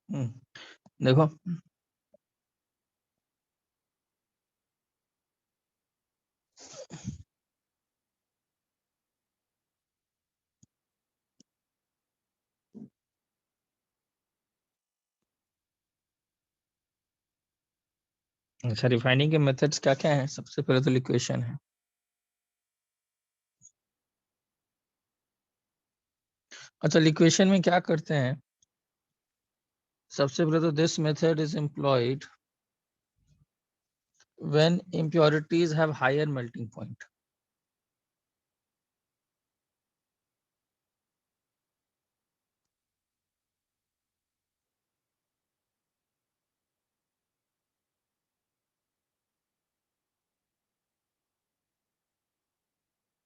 देखो अच्छा, रिफाइनिंग के मेथड्स क्या क्या है? सबसे पहले तो लिक्वेशन है। अच्छा, लिक्वेशन में क्या करते हैं? सबसे पहले तो this method is employed when impurities have higher melting point।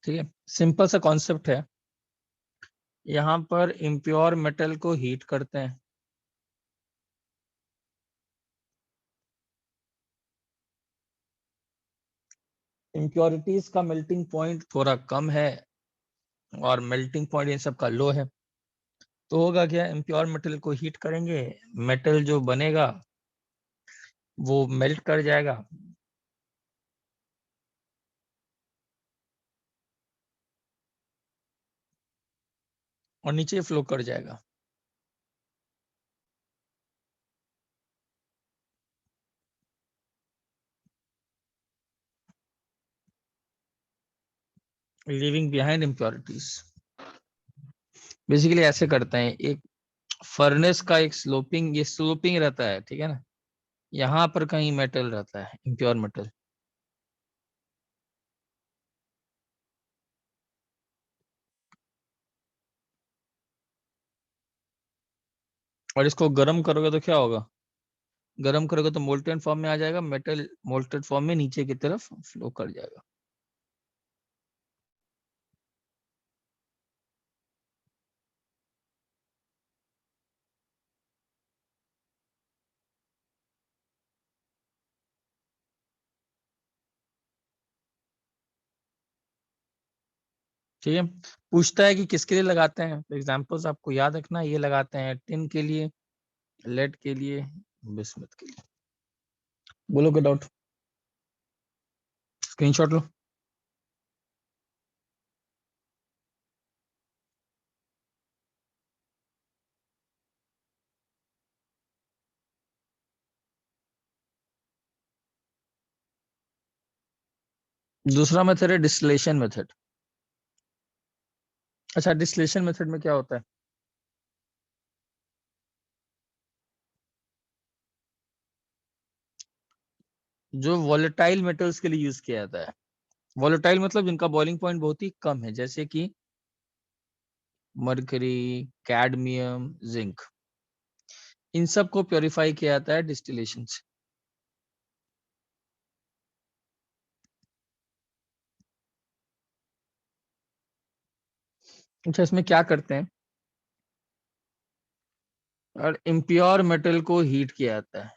ठीक है, सिंपल सा कॉन्सेप्ट है। यहाँ पर इम्प्योर मेटल को हीट करते हैं, इम्प्योरिटीज का मेल्टिंग पॉइंट थोड़ा कम है और मेल्टिंग पॉइंट इन सब का लो है। तो होगा क्या, इम्प्योर मेटल को हीट करेंगे, मेटल जो बनेगा वो मेल्ट कर जाएगा, और नीचे फ्लो कर जाएगा। Leaving behind impurities. बेसिकली ऐसे करते हैं, एक फर्नेस का एक स्लोपिंग, ये स्लोपिंग रहता है, ठीक है ना। यहाँ पर कहीं मेटल रहता है, इम्प्योर मेटल, और इसको गर्म करोगे तो क्या होगा? गर्म करोगे तो मोल्टेन फॉर्म में आ जाएगा, मेटल मोल्टेड फॉर्म में नीचे की तरफ फ्लो कर जाएगा। ठीक है, पूछता है कि किसके लिए लगाते हैं, तो एग्जांपल्स आपको याद रखना, ये लगाते हैं टिन के लिए, लेड के लिए, बिस्मथ के लिए। बोलो कोई डाउट? स्क्रीनशॉट लो। दूसरा मेथड है डिस्टिलेशन मेथड। अच्छा, डिस्टिलेशन मेथड में क्या होता है? जो वॉलेटाइल मेटल्स के लिए यूज किया जाता है, वॉलेटाइल मतलब जिनका बॉइलिंग पॉइंट बहुत ही कम है, जैसे कि मरकरी, कैडमियम, जिंक, इन सब को प्योरीफाई किया जाता है डिस्टिलेशन से। अच्छा, इसमें क्या करते हैं, और इम्प्योर मेटल को हीट किया जाता है।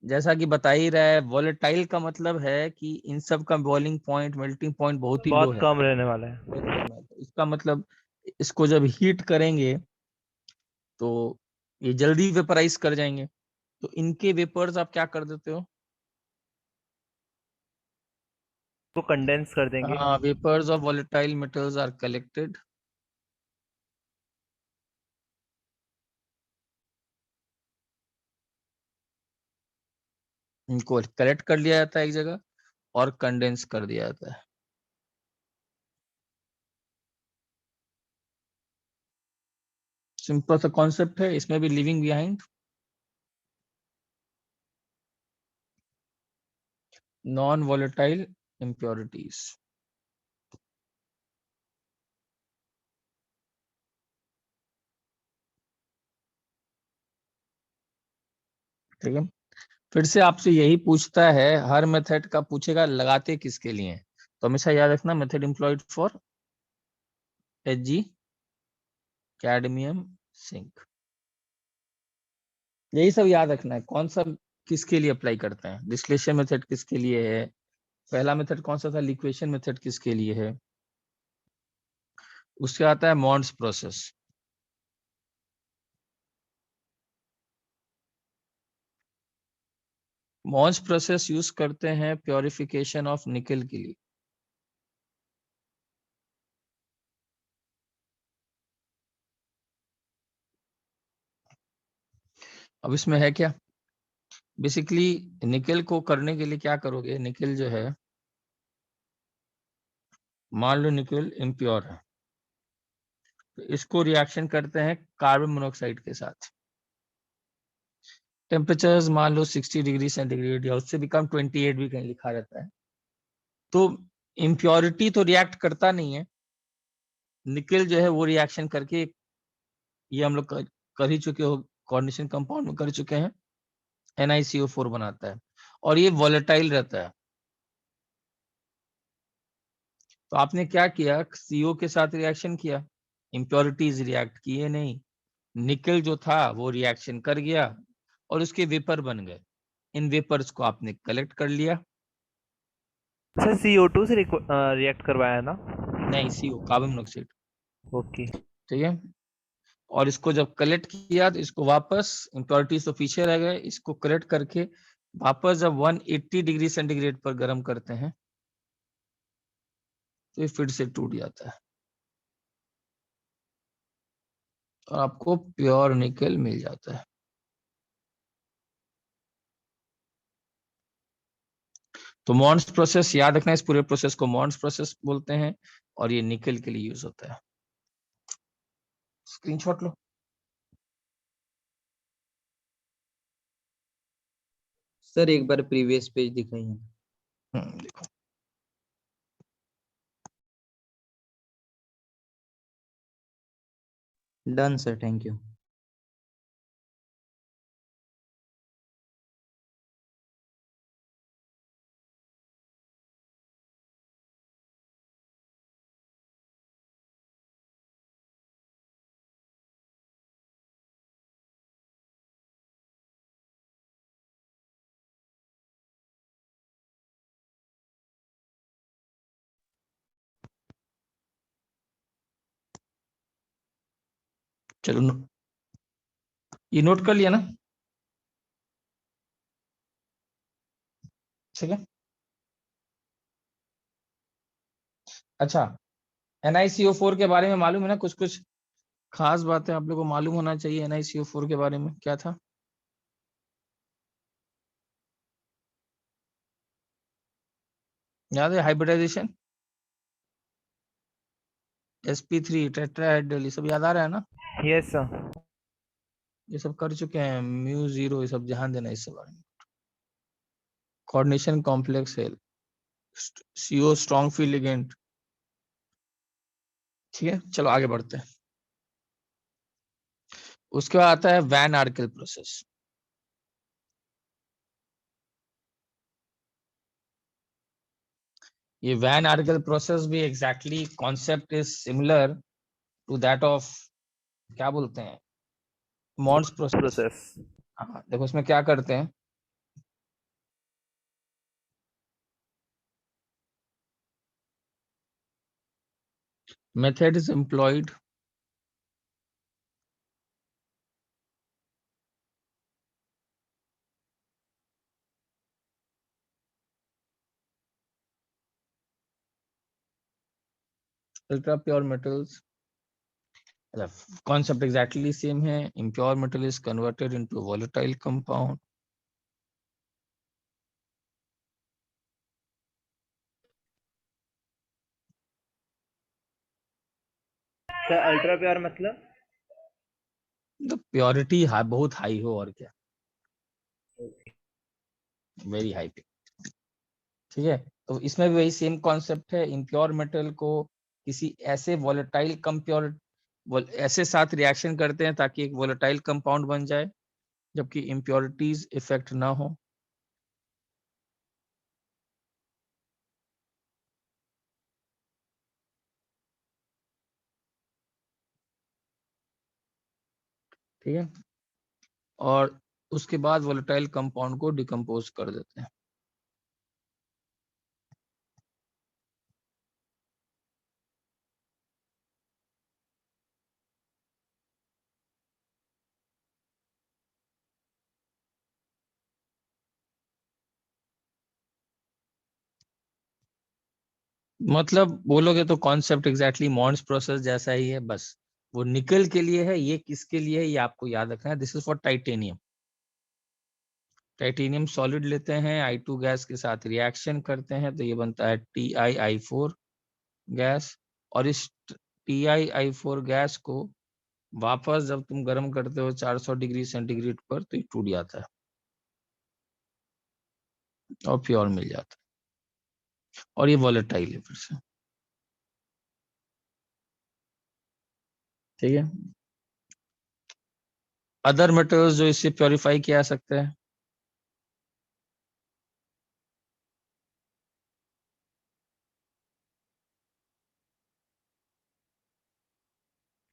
जैसा कि बता ही रहा है, वॉलेटाइल का मतलब है कि इन सब का बॉइलिंग पॉइंट, मेल्टिंग पॉइंट बहुत ही लो बहुत है, कम रहने वाला है। बहुत कम है। तो इसका मतलब इसको जब हीट करेंगे तो ये जल्दी वेपराइज कर जाएंगे। तो इनके वेपर्स आप क्या कर देते हो? वो कंडेंस कर देंगे। हाँ, vapours of volatile metals are collected, इनको कलेक्ट कर लिया जाता है एक जगह और कंडेंस कर दिया जाता है। सिंपल सा कॉन्सेप्ट है, इसमें भी living behind non volatile impurities. ठीक है, फिर से आपसे यही पूछता है, हर मेथड का पूछेगा लगाते किसके लिए हैं। तो हमेशा याद रखना, method employed for Hg, cadmium, zinc, यही सब याद रखना है। कौन सा किसके लिए अप्लाई करते हैं, डिस्टिलेशन मेथड किसके लिए है, पहला मेथड कौन सा था, लिक्वेशन मेथड किसके लिए है, उसके आता है मॉन्ड्स प्रोसेस। मॉन्ड्स प्रोसेस यूज करते हैं प्योरिफिकेशन ऑफ निकल के लिए। अब इसमें है क्या, बेसिकली निकल को करने के लिए क्या करोगे, निकल जो है, मान लो निकल इम्प्योर है, तो इसको रिएक्शन करते हैं कार्बन मोनोऑक्साइड के साथ। टेम्परेचर मान लो 60 डिग्री सेंटीग्रेड या उससे भी कम, 28 भी कहीं लिखा रहता है। तो इम्प्योरिटी तो रिएक्ट करता नहीं है, निकल जो है वो रिएक्शन करके, ये हम लोग कर ही चुके हो, कोऑर्डिनेशन कंपाउंड में कर चुके हैं, NiCO4 बनाता है और ये वॉलेटाइल रहता है। तो आपने क्या किया, CO के साथ रिएक्शन किया, इम्प्योरिटीज रिएक्ट किए नहीं, निकल जो था वो रिएक्शन कर गया और उसके वेपर बन गए। इन वेपर्स को आपने कलेक्ट कर लिया। सर CO2 से रिएक्ट करवाया ना? नहीं, CO कार्बन मोनोऑक्साइड, ओके। ठीक है। और इसको जब कलेक्ट किया तो इसको वापस, इम्प्योरिटीज तो पीछे रह गए, इसको कलेक्ट करके वापस जब 180 डिग्री सेंटीग्रेड पर गर्म करते हैं तो ये फिर से टूट जाता है और आपको प्योर निकल मिल जाता है। तो मॉन्ड्स प्रोसेस याद रखना, इस पूरे प्रोसेस को मॉन्ड्स प्रोसेस बोलते हैं और ये निकल के लिए यूज होता है। स्क्रीनशॉट लो। सर एक बार प्रीवियस पेज दिखाइए। देखो, डन सर, थैंक यू। चलो ये नोट कर लिया ना, ठीक है। अच्छा, NiCO4 के बारे में मालूम है ना, कुछ कुछ खास बातें आप लोगों को मालूम होना चाहिए NiCO4 के बारे में, क्या था? याद है, हाइब्रिडाइजेशन, sp3 टेट्राहेड्रल, ये सब याद आ रहा है ना? Yes sir. ये सब कर चुके हैं, μ0, ये सब ध्यान देना इस सब बारे में। कोऑर्डिनेशन कॉम्प्लेक्स है, CO स्ट्रॉन्ग फील्ड लिगेंड, ठीक है। चलो आगे बढ़ते हैं। उसके बाद आता है वैन आर्केल प्रोसेस। ये वैन आर्केल प्रोसेस भी exactly concept is similar to that of, क्या बोलते हैं, मॉन्ड्स प्रोसेस। प्रोसेस। हाँ, देखो इसमें क्या करते हैं, method is employed ultra pure metals, concept exactly same है, impure metal is converted into volatile compound। Sir ultra pure मतलब? तो प्योरिटी बहुत हाई हो, और क्या, वेरी हाई, ठीक है। तो इसमें भी वही सेम कॉन्सेप्ट है, इम्प्योर मेटल को किसी ऐसे वॉलेटाइल कम्प्योर, ऐसे साथ रिएक्शन करते हैं ताकि एक वॉलेटाइल कंपाउंड बन जाए, जबकि इम्प्योरिटीज इफेक्ट ना हो। ठीक है, और उसके बाद वॉलेटाइल कंपाउंड को डिकम्पोज कर देते हैं। मतलब बोलोगे तो कॉन्सेप्ट एग्जैक्टली मॉन्स प्रोसेस जैसा ही है, बस वो निकल के लिए है, ये किसके लिए है ये आपको याद रखना है। This is for titanium. Titanium solid लेते हैं, I2 गैस के साथ रिएक्शन करते हैं तो ये बनता है TiI4 गैस। और इस TiI4 गैस को वापस जब तुम गर्म करते हो 400 डिग्री सेंटीग्रेड पर तो ये टूट जाता है और प्योर मिल जाता है, और ये वॉलेटाइल है फिर से। ठीक है। अदर मेटल्स जो इससे प्योरीफाई किया जा सकता है,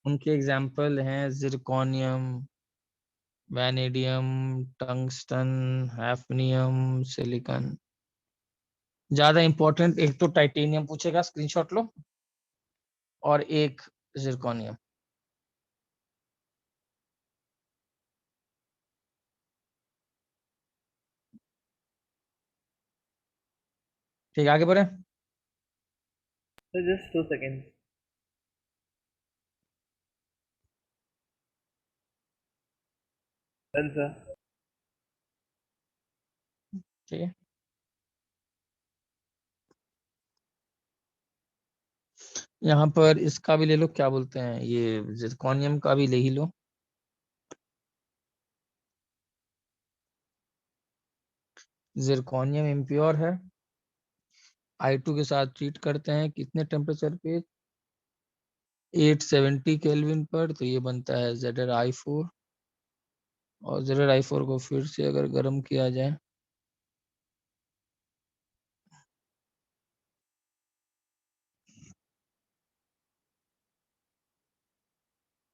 उनके एग्जाम्पल हैं zirconium, vanadium, tungsten, hafnium, silicon. ज्यादा इंपॉर्टेंट एक तो टाइटेनियम पूछेगा, स्क्रीनशॉट लो, और एक जिरकोनियम। ठीक है, आगे बढ़े। So just 2 seconds. Done, sir. ठीक है, यहाँ पर इसका भी ले लो, क्या बोलते हैं, ये जिरकोनियम का भी ले ही लो। जिरकोनियम इम्प्योर है, I2 के साथ ट्रीट करते हैं कितने टेम्परेचर पे, 870 केल्विन पर, तो ये बनता है ZrI4। और ZrI4 को फिर से अगर गर्म किया जाए,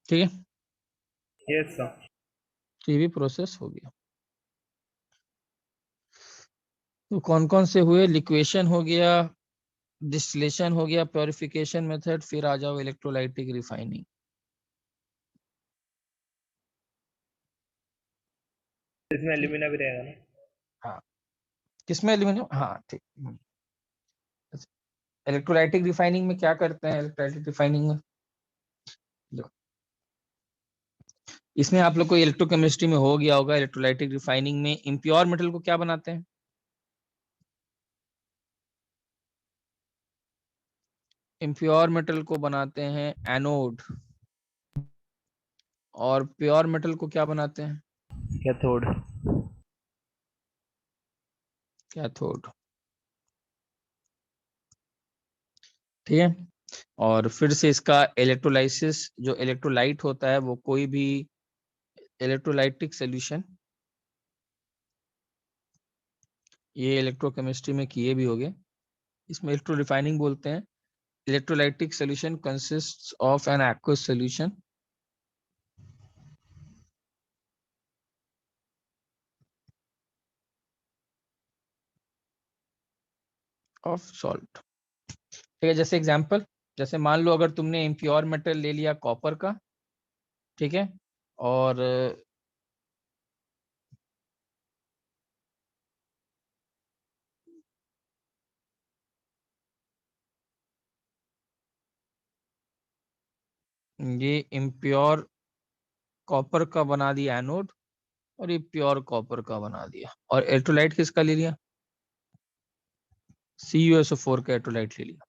ठीक है, Yes, sir. तो ये भी प्रोसेस हो गया। तो कौन कौन से हुए, लिक्वेशन हो गया, डिस्टिलेशन हो गया, प्योरिफिकेशन मेथड, फिर आ जाओ इलेक्ट्रोलाइटिक रिफाइनिंग। इसमें एल्यूमिना भी रहेगा ना? हाँ, किसमें एल्यूमिनियम, हाँ ठीक। इलेक्ट्रोलाइटिक रिफाइनिंग में क्या करते हैं, इलेक्ट्रोलाइटिक रिफाइनिंग में देखो, इसमें आप लोग को इलेक्ट्रोकेमिस्ट्री में हो गया होगा। इलेक्ट्रोलाइटिक रिफाइनिंग में इम्प्योर मेटल को क्या बनाते हैं, इम्प्योर मेटल को बनाते हैं एनोड, और प्योर मेटल को क्या बनाते हैं, कैथोड। कैथोड। ठीक है, और फिर से इसका इलेक्ट्रोलाइसिस, जो इलेक्ट्रोलाइट होता है वो कोई भी इलेक्ट्रोलाइटिक सॉल्यूशन, ये इलेक्ट्रोकेमिस्ट्री में किए भी होंगे, इसमें इलेक्ट्रो रिफाइनिंग बोलते हैं। Electrolytic solution consists of an aqueous solution of salt. ठीक है, जैसे एग्जांपल, जैसे मान लो अगर तुमने इम्प्योर मेटल ले लिया कॉपर का, ठीक है, और ये इम्प्योर कॉपर का बना दिया एनोड, और ये प्योर कॉपर का बना दिया, और इलेक्ट्रोलाइट किसका ले लिया, CuSO4 का इलेक्ट्रोलाइट ले लिया।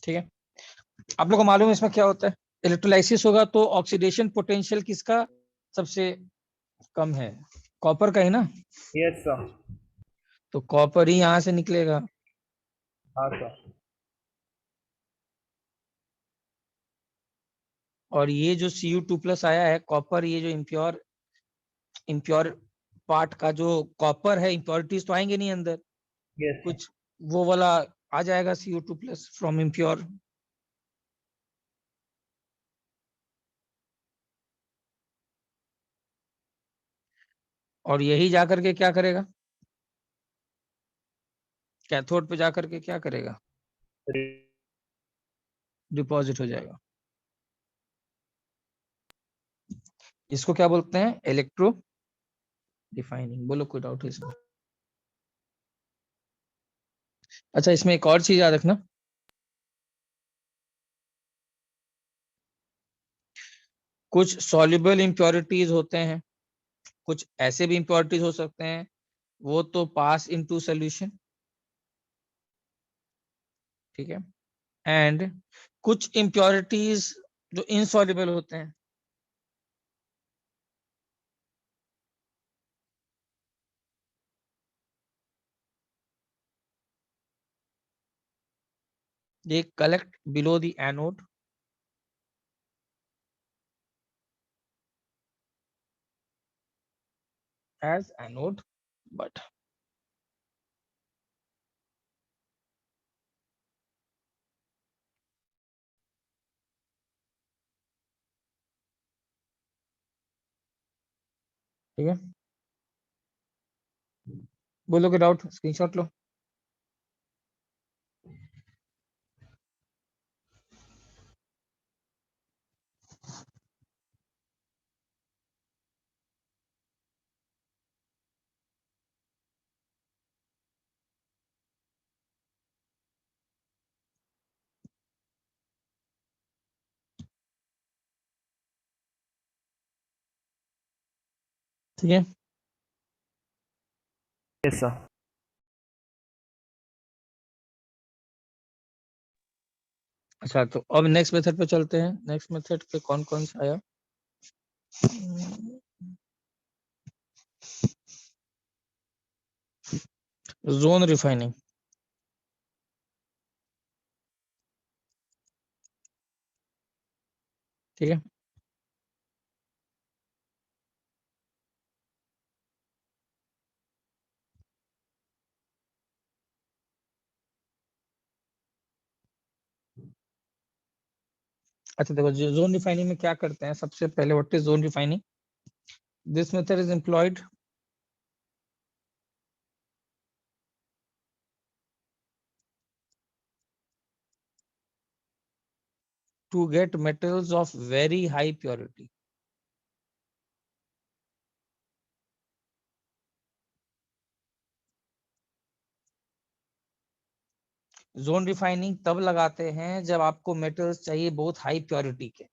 ठीक है, आप लोग को मालूम है इसमें क्या होता है, इलेक्ट्रोलाइसिस होगा तो ऑक्सीडेशन पोटेंशियल किसका सबसे कम है, कॉपर का ही ना, यस सर। तो कॉपर ही यहाँ से निकलेगा। हाँ सर। और ये जो Cu2+ आया है कॉपर, ये जो इम्प्योर इम्प्योर पार्ट का जो कॉपर है, इम्प्योरिटीज तो आएंगे नहीं अंदर, यस सर। कुछ वो वाला आ जाएगा Cu2+ फ्रॉम इम्प्योर। और यही जाकर के क्या करेगा, कैथोड पे जाकर के क्या करेगा, डिपॉजिट हो जाएगा। इसको क्या बोलते हैं, इलेक्ट्रो रिफाइनिंग। बोलो कोई डाउट है इसमें, अच्छा, इसमें एक और चीज याद रखना, कुछ सॉल्युबल इम्प्योरिटीज होते हैं, कुछ ऐसे भी इम्प्योरिटीज हो सकते हैं वो तो पास इनटू सॉल्यूशन, ठीक है, एंड कुछ इम्प्योरिटीज जो इनसॉल्युबल होते हैं। They collect below the anode as anode, but ठीक है, बोलोगे डाउट स्क्रीनशॉट लो। ठीक है, यस सर। अच्छा तो अब नेक्स्ट मेथड पे चलते हैं। नेक्स्ट मेथड पे कौन कौन सा आया? जोन रिफाइनिंग, ठीक है, अच्छा देखो जोन रिफाइनिंग में क्या करते हैं, सबसे पहले what is zone refining? This method is employed to get metals of very high purity. Zone refining तब लगाते हैं जब आपको मेटल्स चाहिए बहुत हाई प्योरिटी के,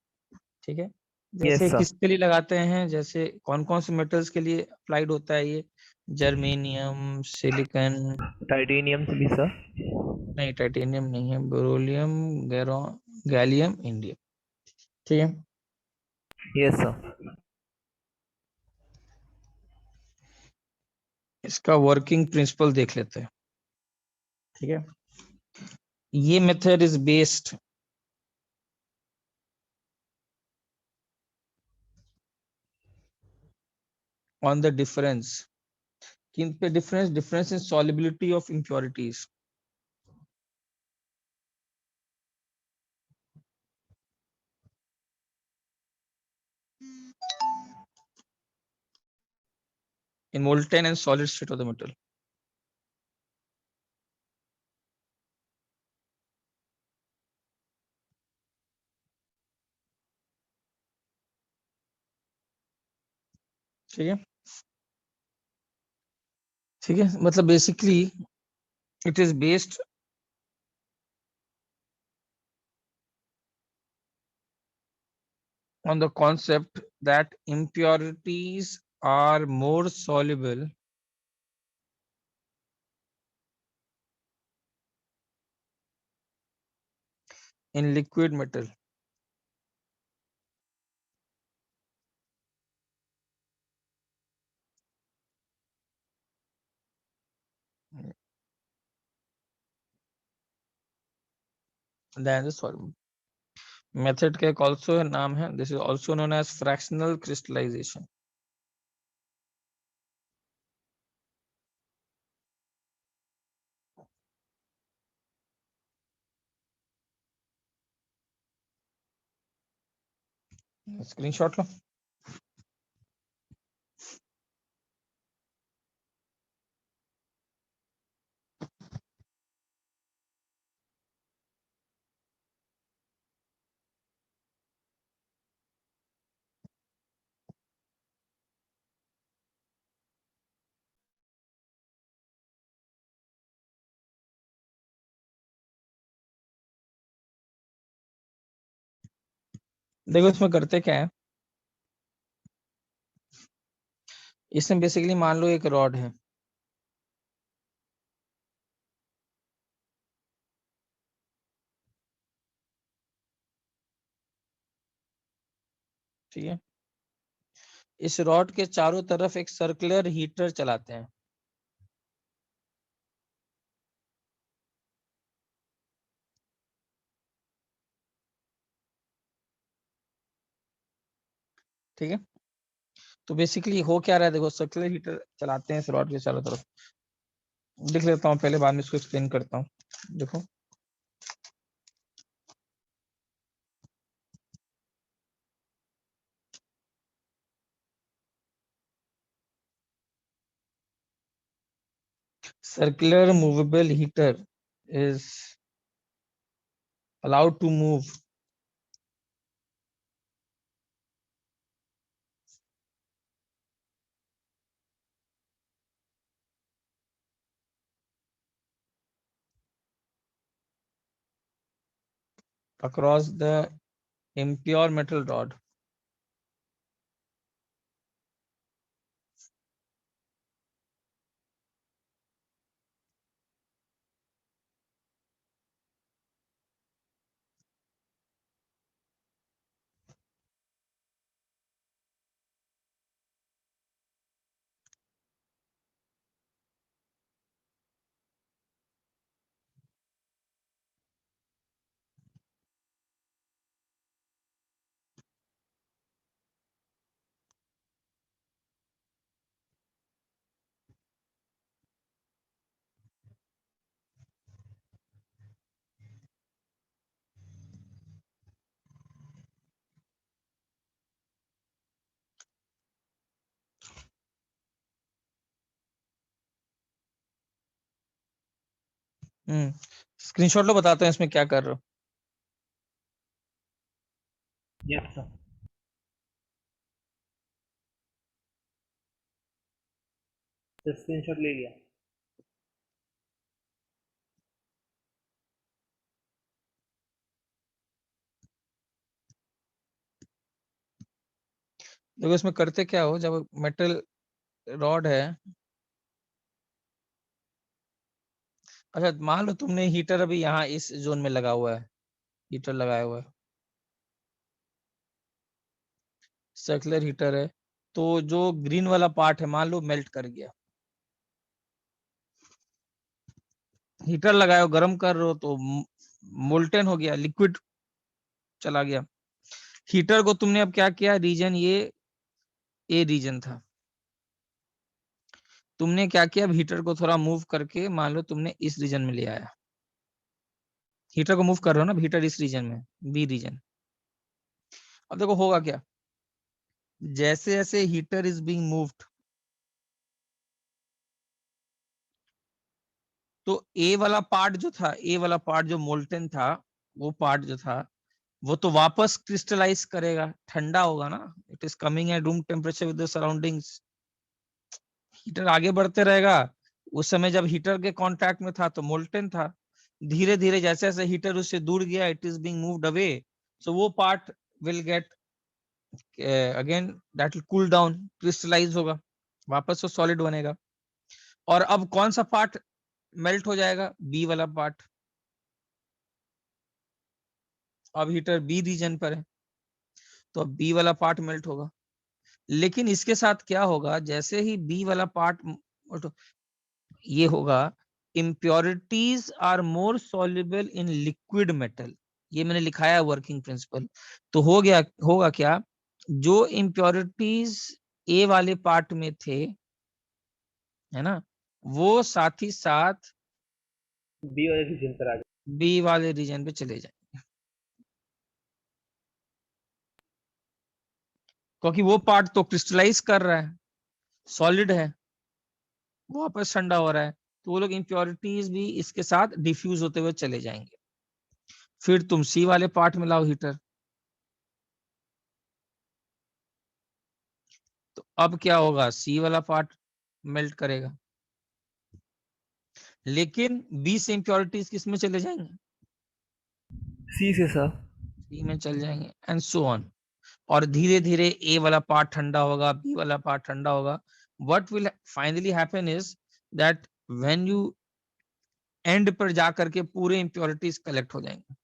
ठीक है। यस जैसे सर। किसके लिए लगाते हैं, जैसे कौन कौन से मेटल्स के लिए अप्लाइड होता है ये? जर्मेनियम, सिलिकॉन, टाइटेनियम से भी सर। नहीं टाइटेनियम नहीं है, बेरिलियम, गैलियम, इंडियम, ठीक है। Yes sir. इसका वर्किंग प्रिंसिपल देख लेते हैं, ठीक है। ये method is based on the difference, किन पे difference? Difference in solubility of impurities. in molten and solid state of the metal, ठीक है, ठीक है। मतलब basically it is based on the concept that impurities are more soluble in liquid metal than the solid method का एक also नाम है, this is also known as fractional crystallization। Screenshot लो। देखो इसमें करते क्या है, इसमें बेसिकली मान लो एक रॉड है, ठीक है। इस रॉड के चारों तरफ एक सर्कुलर हीटर चलाते हैं, ठीक है। तो बेसिकली हो क्या रहा है, देखो सर्कुलर हीटर चलाते हैं इस रॉड के चारों तरफ। लिख लेता हूँ पहले, बाद में इसको एक्सप्लेन करता हूँ। देखो circular movable heater is allowed to move across the impure metal rod. Screenshot लो, बताते हैं इसमें क्या कर रहे हो। Yes sir. स्क्रीनशॉट ले लिया। देखो इसमें करते क्या हो, जब मेटल रॉड है, अच्छा मान लो तुमने हीटर अभी यहाँ इस जोन में लगा हुआ है, हीटर लगाया हुआ है, सर्कुलर हीटर है, तो जो ग्रीन वाला पार्ट है मान लो मेल्ट कर गया। हीटर लगाए हो, गर्म कर रहे हो, तो मोल्टेन हो गया, लिक्विड चला गया। हीटर को तुमने अब क्या किया, रीजन ये ए रीजन था, तुमने क्या किया, अब हीटर को थोड़ा मूव करके मान लो तुमने इस रीजन में ले आया। हीटर को मूव कर रहे हो ना, हीटर इस रीजन में, बी रीजन। अब देखो होगा क्या, जैसे जैसे हीटर इज बीइंग मूव्ड, तो ए वाला पार्ट जो था, ए वाला पार्ट जो मोल्टेन था, वो पार्ट जो था वो तो वापस क्रिस्टलाइज करेगा, ठंडा होगा ना, it is coming at room temperature with the surroundings. Heater आगे बढ़ते रहेगा, उस समय जब हीटर के कांटेक्ट में था तो मोल्टेन था, धीरे धीरे जैसे जैसे हीटर उससे दूर गया, it is being moved away, so वो part will get again that will cool down, crystallize होगा, वापस वो सॉलिड बनेगा। और अब कौन सा पार्ट मेल्ट हो जाएगा, बी वाला पार्ट। अब हीटर बी रीजन पर है, तो अब बी वाला पार्ट मेल्ट होगा। लेकिन इसके साथ क्या होगा, जैसे ही बी वाला पार्ट ये होगा, impurities are more soluble in liquid metal, ये मैंने लिखाया है वर्किंग प्रिंसिपल। तो हो गया, होगा क्या, जो impurities ए वाले पार्ट में थे, है ना, वो साथ ही साथ बी वाले रीजन पर आ गया। बी वाले रीजन पे चले जाए, क्योंकि वो पार्ट तो क्रिस्टलाइज कर रहा है, सॉलिड है, वो वापस ठंडा हो रहा है, तो वो लोग इम्प्योरिटीज भी इसके साथ डिफ्यूज होते हुए चले जाएंगे। फिर तुम सी वाले पार्ट में लाओ हीटर, तो अब क्या होगा, सी वाला पार्ट मेल्ट करेगा, लेकिन बी से इम्प्योरिटीज किस में चले जाएंगे, सी से सर। सी में चल जाएंगे, एंड सो ऑन। और धीरे धीरे ए वाला पार्ट ठंडा होगा, बी वाला पार्ट ठंडा होगा. What will finally happen is that when you and पर जा करके पूरे इंप्योरिटीज कलेक्ट हो जाएंगे.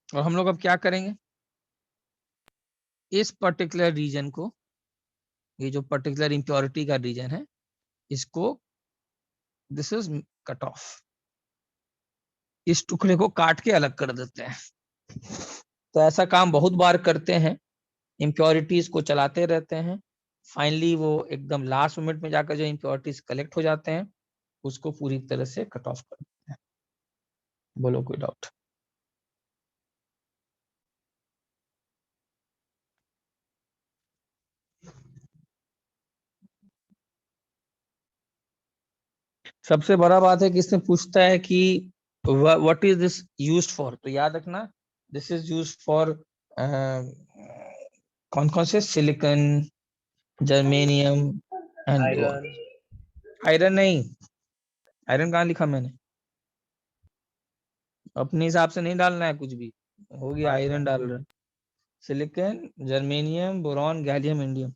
और हम लोग अब क्या करेंगे, इस पर्टिकुलर रीजन को, ये जो पर्टिकुलर इंप्योरिटी का रीजन है, इसको दिस इज कट ऑफ, इस टुकड़े को काट के अलग कर देते हैं. तो ऐसा काम बहुत बार करते हैं, इम्प्योरिटीज को चलाते रहते हैं. फाइनली वो एकदम लास्ट मोमेंट में जाकर जो इम्प्योरिटीज कलेक्ट हो जाते हैं, उसको पूरी तरह से कट ऑफ कर देते हैं. बोलो कोई डाउट? सबसे बड़ा बात है कि इसमें पूछता है कि what is this used for. तो याद रखना, दिस इज यूज्ड फॉर कौन कौन से, silicon, germanium and boron. Iron. Iron नहीं, आयरन कहाँ लिखा मैंने? अपने हिसाब से नहीं डालना है कुछ भी, हो गया आयरन डाल रहे. Silicon, germanium, boron, gallium, indium,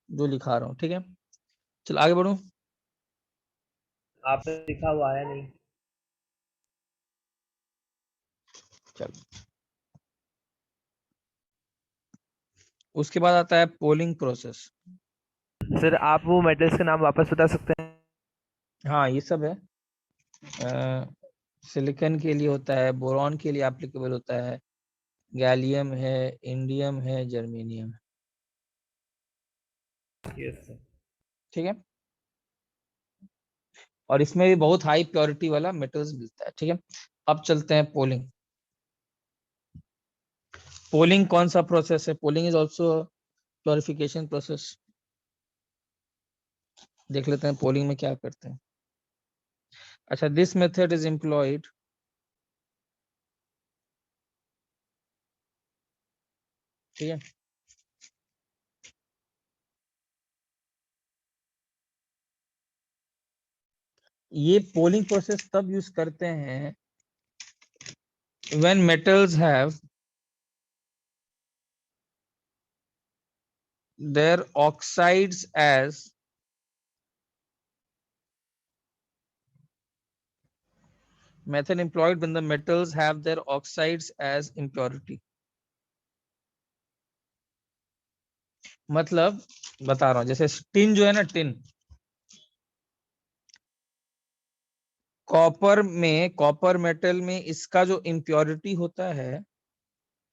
जो लिखा रहा हूँ. ठीक है, चलो आगे बढ़ो. आपने लिखा हुआ आया नहीं. चलो, उसके बाद आता है पोलिंग प्रोसेस. सर आप वो मेटल्स के नाम वापस बता सकते हैं? हाँ ये सब है. सिलिकॉन के लिए होता है, बोरॉन के लिए एप्लीकेबल होता है, गैलियम है, इंडियम है, जर्मेनियम है. Yes sir. ठीक है, और इसमें भी बहुत हाई प्योरिटी वाला मेटल्स मिलता है. ठीक है, अब चलते हैं पोलिंग. पोलिंग कौन सा प्रोसेस है? Polling is also purification process. देख लेते हैं पोलिंग में क्या करते हैं. अच्छा, दिस मेथड इज एम्प्लॉयड ठीक है, ये पोलिंग प्रोसेस तब यूज करते हैं when metals have their oxides as method employed when the metals have their oxides as impurity. मतलब बता रहा हूं, जैसे टिन जो है ना, टिन, कॉपर में, कॉपर मेटल में इसका जो इम्प्योरिटी होता है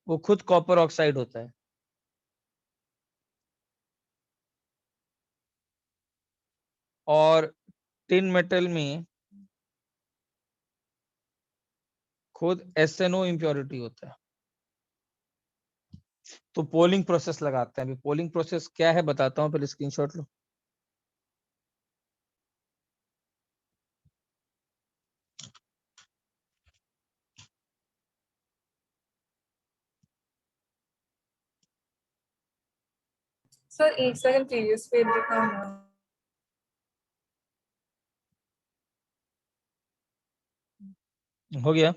वो खुद कॉपर ऑक्साइड होता है. और टिन मेटल में खुद SNO इम्प्योरिटी होता है. तो पोलिंग प्रोसेस लगाते हैं. अभी पोलिंग प्रोसेस क्या है बताता हूँ, पहले स्क्रीनशॉट लो. सर एक सेकंड, प्रीवियस पेज दिखाना. हो गया.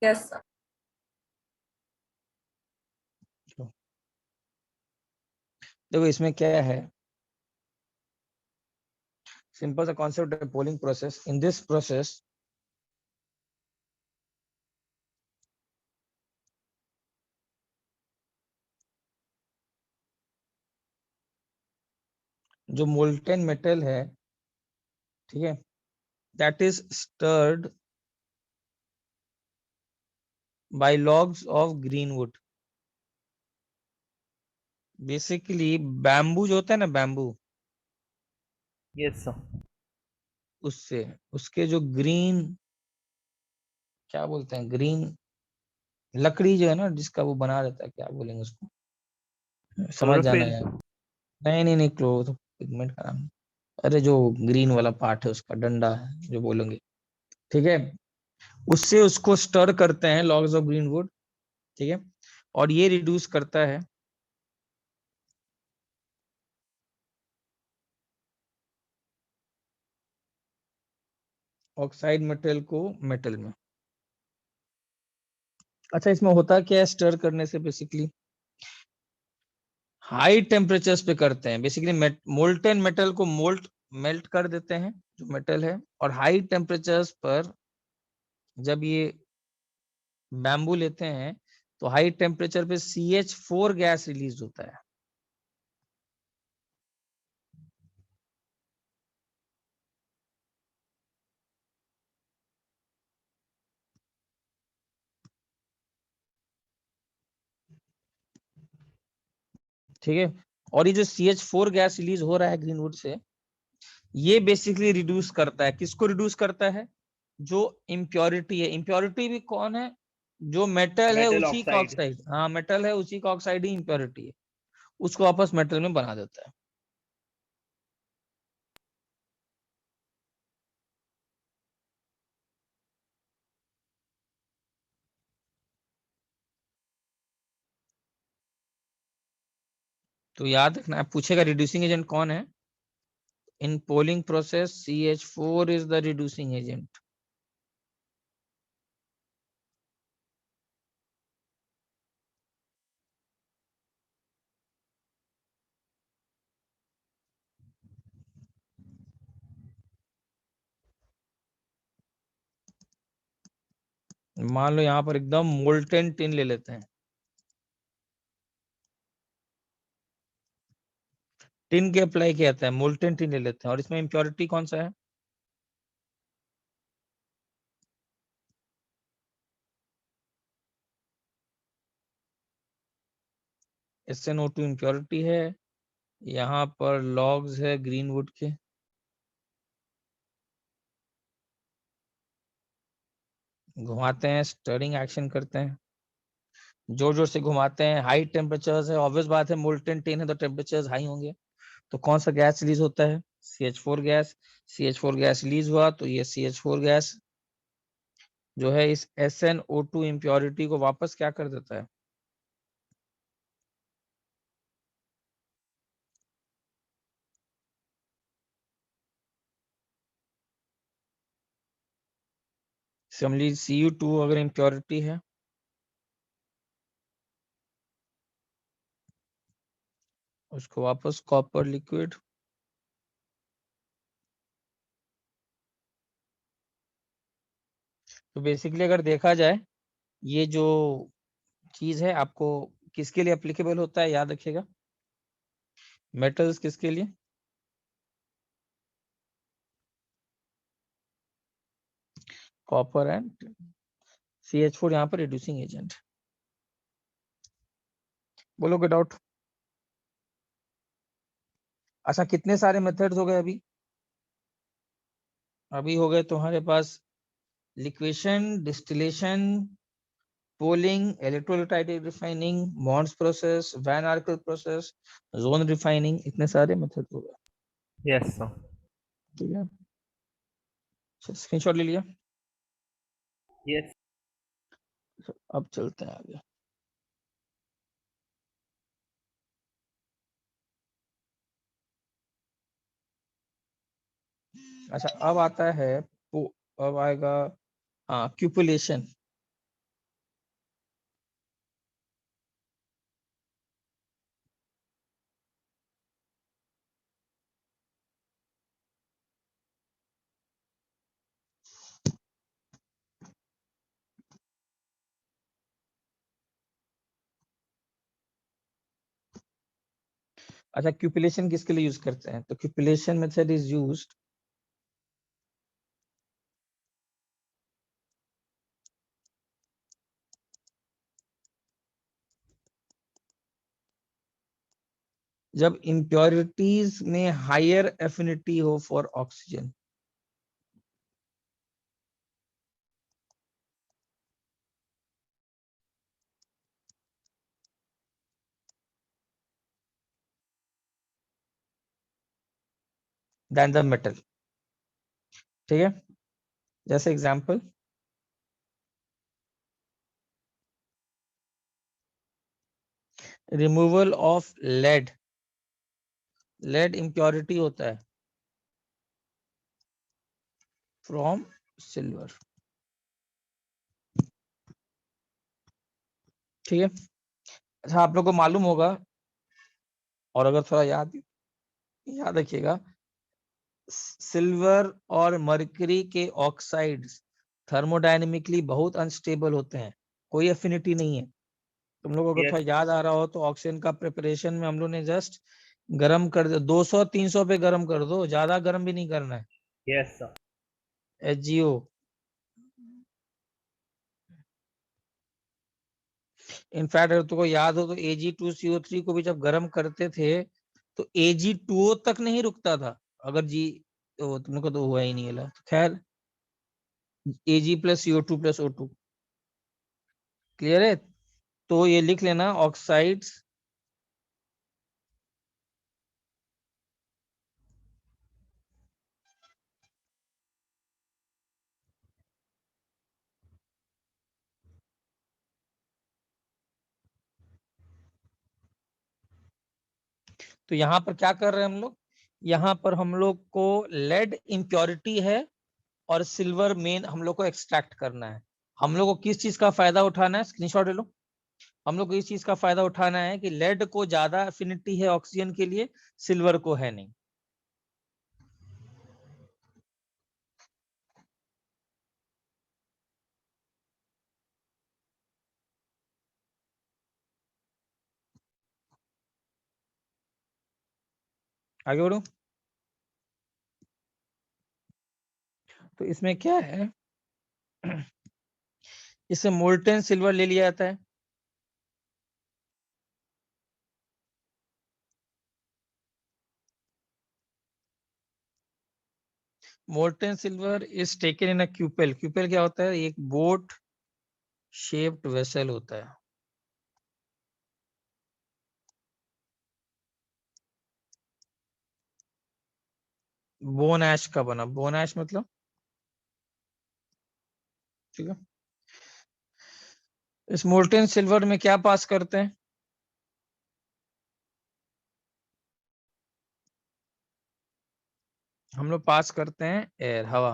Yes sir. देखो इसमें क्या है, सिंपल सा कॉन्सेप्ट है. Poling process, in this process जो मोल्टेन मेटल है, ठीक है, that is stirred by logs of green wood. Basically bamboo जो होता है ना, बैम्बू, यस सर. उससे, उसके जो ग्रीन, क्या बोलते हैं, ग्रीन लकड़ी जो है ना, जिसका वो बना रहता है, क्या बोलेंगे उसको, समझ जाना क्लोरोफिल. है. नहीं नहीं नहीं, क्लो तो पिगमेंट का नाम है. अरे जो ग्रीन वाला पार्ट है, उसका डंडा है जो बोलेंगे. ठीक है, उससे उसको स्टर करते हैं, लॉग्स ऑफ ग्रीन वुड. ठीक है, और ये रिड्यूस करता है ऑक्साइड मेटल को मेटल में। अच्छा, इसमें होता क्या है स्टर करने से? बेसिकली हाई टेम्परेचर्स पे करते हैं। बेसिकली मोल्टेन मेटल को मेल्ट कर देते हैं जो मेटल है, और हाई टेम्परेचर्स पर जब ये बैम्बू लेते हैं तो हाई टेम्परेचर पे CH4 गैस रिलीज होता है। ठीक है, और ये जो CH4 गैस रिलीज हो रहा है ग्रीनवुड से, ये बेसिकली रिड्यूस करता है। किसको रिड्यूस करता है? जो इम्प्योरिटी है। इम्प्योरिटी भी कौन है? जो मेटल है मेटल उसी का ऑक्साइड। ऑक्साइड। हाँ, मेटल है उसी का ऑक्साइड ही इम्प्योरिटी है, उसको वापस मेटल में बना देता है। तो याद रखना, पूछेगा रिड्यूसिंग एजेंट कौन है। In poling process CH4 is the reducing agent. मान लो यहाँ पर एकदम मोल्टेन टिन ले लेते हैं। टिन के अप्लाई किया जाता है, मोल्टेन टिन ले लेते हैं, और इसमें इम्प्योरिटी कौन सा है? SnO2 इम्प्योरिटी है। यहाँ पर लॉग्स है ग्रीनवुड के। घुमाते हैं, स्टरिंग एक्शन करते हैं, जोर जोर से घुमाते हैं। हाई टेम्परेचर्स है, ऑब्वियस बात है, मोल्टेन टिन है तो टेम्परेचर्स हाई होंगे। तो कौन सा गैस रिलीज होता है? CH4 gas. CH4 gas release हुआ तो ये CH4 गैस जो है इस SnO2 इम्प्योरिटी को वापस क्या कर देता है? सिमिलरली Cu2 अगर इम्प्योरिटी है, उसको वापस कॉपर लिक्विड। तो बेसिकली अगर देखा जाए, ये जो चीज है आपको किसके लिए एप्लीकेबल होता है याद रखिएगा। मेटल्स किसके लिए? कॉपर एंड CH4 यहाँ पर रिड्यूसिंग एजेंट। बोलोगे डाउट? अच्छा, कितने सारे मेथड्स हो गए अभी? अभी हो गए तुम्हारे पास liquation, distillation, poling, electrolytic refining, Mond's process, van Arkel process, zone refining. इतने सारे मेथड हो गए। Yes sir. ठीक है, स्क्रीनशॉट ले लिया। यस। अब चलते हैं आगे। अच्छा, अब आता है अब आएगा हाँ क्यूपुलेशन। अच्छा, क्यूपुलेशन किसके लिए यूज करते हैं? तो क्यूपुलेशन मेथड इज यूज्ड जब इम्प्योरिटीज में हायर एफिनिटी हो for oxygen. Than the metal. ठीक है, जैसे example removal of lead, lead impurity होता है फ्रॉम सिल्वर। ठीक है, अच्छा आप लोग को मालूम होगा, और अगर थोड़ा याद याद रखिएगा, सिल्वर और मरकरी के ऑक्साइड्स थर्मोडायनेमिकली बहुत अनस्टेबल होते हैं, कोई एफिनिटी नहीं है। तुम लोगों को Yes. थोड़ा याद आ रहा हो तो ऑक्सीजन का प्रिपरेशन में हम लोग ने जस्ट गर्म कर दो, 200-300 पे गर्म कर दो, ज्यादा गर्म भी नहीं करना है। Yes, sir. HgO, इनफैक्ट अगर तुमको याद हो तो Ag2CO3 को भी जब गर्म करते थे तो Ag2O तक नहीं रुकता था। अगर जी तो तुम लोग को तो हुआ ही नहीं है, तो खैर Ag plus CO2 plus O2, clear है। तो ये लिख लेना ऑक्साइड्स तो यहाँ पर क्या कर रहे हैं हम लोग, यहाँ पर हम लोग को लेड इम्प्योरिटी है और सिल्वर मेन हम लोग को एक्सट्रैक्ट करना है। हम लोग को किस चीज का फायदा उठाना है, स्क्रीनशॉट ले लो। हम लोग को इस चीज का फायदा उठाना है कि लेड को ज्यादा एफिनिटी है ऑक्सीजन के लिए, सिल्वर को है नहीं। आगे बढ़ो। तो इसमें क्या है, इससे मोल्टेन सिल्वर ले लिया जाता है, molten silver is taken in a cupel. Cupel क्या होता है, एक बोट शेप्ड वेसल होता है। बोन ऐश का बना, बोन ऐश मतलब, ठीक है। इस मोल्टेन सिल्वर में क्या पास करते हैं, हम लोग पास करते हैं एयर, हवा,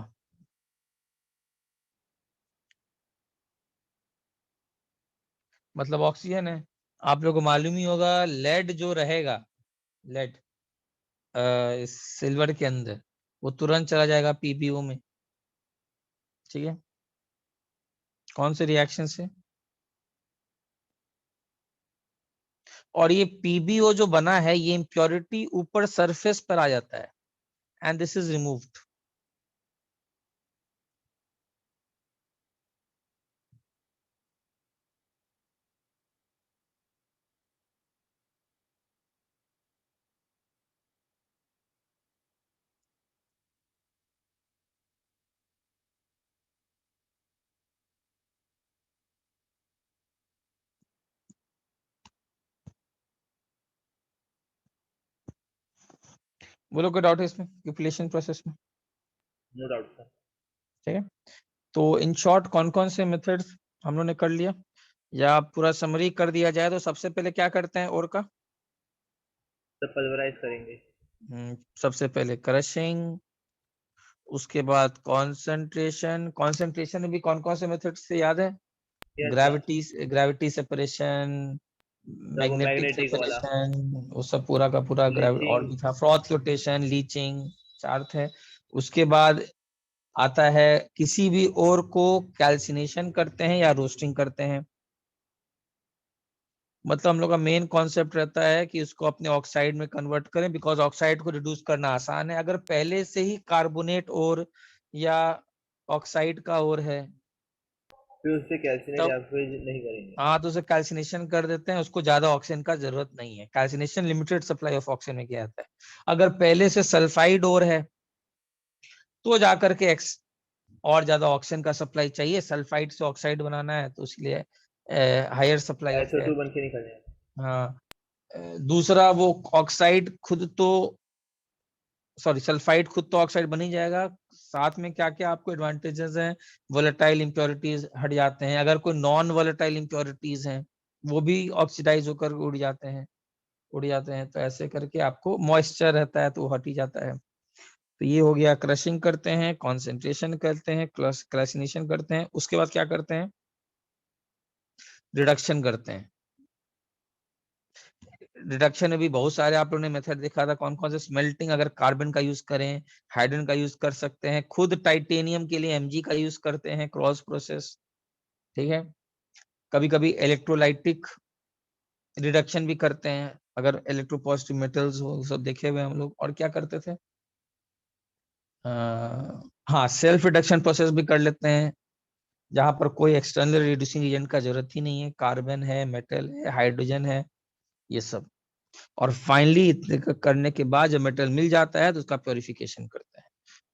मतलब ऑक्सीजन है। आप लोगों को मालूम ही होगा लेड जो रहेगा, लेड सिल्वर के अंदर, वो तुरंत चला जाएगा पीबीओ में, ठीक है। कौन से रिएक्शन से, और ये पीबीओ जो बना है ये इम्प्योरिटी ऊपर सरफेस पर आ जाता है एंड दिस इज रिमूव्ड। बोलो कोई डाउट है इसमें कैलकुलेशन प्रोसेस में, No doubt, sir. ठीक है। तो इन शॉर्ट कौन कौन से मेथड्स हम लोग ने कर लिया, या पूरा समरी कर दिया जाए तो सबसे पहले क्या करते हैं और का, तो पल्वराइज करेंगे। सबसे पहले क्रशिंग, उसके बाद कॉन्सेंट्रेशन, कॉन्सेंट्रेशन में भी कौन कौन से मेथड से याद है, Yes, sir. ग्रेविटी सेपरेशन, तो वो मैग्नेटिक मैग्नेटिक वाला। सेपरेशन, वो सब पूरा का पूरा और भी लीचिंग। था, फ्रॉथ फ्लोटेशन, लीचिंग, चार थे। उसके बाद आता है किसी भी ओर को कैल्सिनेशन करते हैं या रोस्टिंग करते हैं। मतलब हम लोग का मेन कॉन्सेप्ट रहता है कि उसको अपने ऑक्साइड में कन्वर्ट करें, बिकॉज ऑक्साइड को रिड्यूस करना आसान है। अगर पहले से ही कार्बोनेट और या ऑक्साइड का और है फिर उससे कैल्सिनेट तब, या फिर नहीं करेंगे। हाँ तो उसे कैल्सिनेशन कर देते हैं, उसको ज्यादा ऑक्सीजन का जरूरत नहीं है। Calcination limited supply of oxygen में किया जाता है। अगर पहले से सल्फाइड और है तो जाकर के एक्स और ज्यादा ऑक्सीजन का सप्लाई चाहिए, सल्फाइड से ऑक्साइड बनाना है तो इसलिए higher supply of SO2 air. बन के निकल जाए। हाँ, दूसरा वो ऑक्साइड खुद तो, सॉरी सल्फाइड खुद तो ऑक्साइड बन ही जाएगा, साथ में क्या क्या आपको एडवांटेजेस हैं, वोलेटाइल इंप्योरिटीज हट जाते हैं। अगर कोई नॉन वोलेटाइल इंप्योरिटीज हैं वो भी ऑक्सीडाइज होकर उड़ जाते हैं। तो ऐसे करके आपको मॉइस्चर रहता है तो वो हट ही जाता है। तो ये हो गया, क्रशिंग करते हैं, कॉन्सेंट्रेशन करते हैं, क्लैसिनेशन करते हैं, उसके बाद क्या करते हैं, रिडक्शन करते हैं। रिडक्शन में भी बहुत सारे आप लोगों ने मेथड देखा था, कौन कौन से, स्मेल्टिंग अगर कार्बन का यूज करें, हाइड्रोजन का यूज कर सकते हैं, खुद टाइटेनियम के लिए Mg का यूज करते हैं, क्रॉस प्रोसेस, ठीक है। कभी कभी इलेक्ट्रोलाइटिक रिडक्शन भी करते हैं, अगर इलेक्ट्रोपॉजिटिव मेटल्स हो, सब देखे हुए हम लोग। और क्या करते थे, हाँ, सेल्फ रिडक्शन प्रोसेस भी कर लेते हैं, जहां पर कोई एक्सटर्नल रिड्यूसिंग एजेंट का जरूरत ही नहीं है, कार्बन है, मेटल है, हाइड्रोजन है, ये सब। और फाइनली करने के बाद जब मेटल मिल जाता है तो उसका प्योरिफिकेशन करते हैं।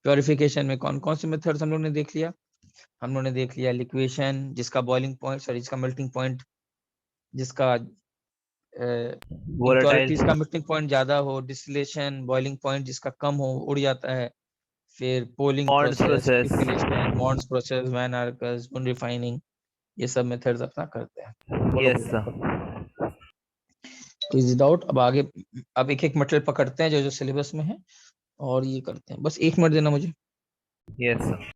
प्योरिफिकेशन में कौन कौन से मेथड्स हम लोग ने देख लिया, हम लोग ने देख लिया लिक्वेशन, जिसका बॉइलिंग पॉइंट, सॉरी, जिसका मेल्टिंग पॉइंट, जिसका वोलेटाइल, इम्प्योरिटीज का मेल्टिंग पॉइंट ज्यादा हो, डिस्टिलेशन, बॉइलिंग पॉइंट जिसका कम हो, उड़ जाता है। फिर poling Mond's process, process. Distillation, Mond's process, van Arkel's, refining, ये सब मेथड्स अपना करते हैं। बोलो यस भैया, सर। Is doubt? अब आगे, अब एक एक मटेरियल पकड़ते हैं जो जो सिलेबस में है और ये करते हैं। बस 1 मिनट देना मुझे। Yes sir.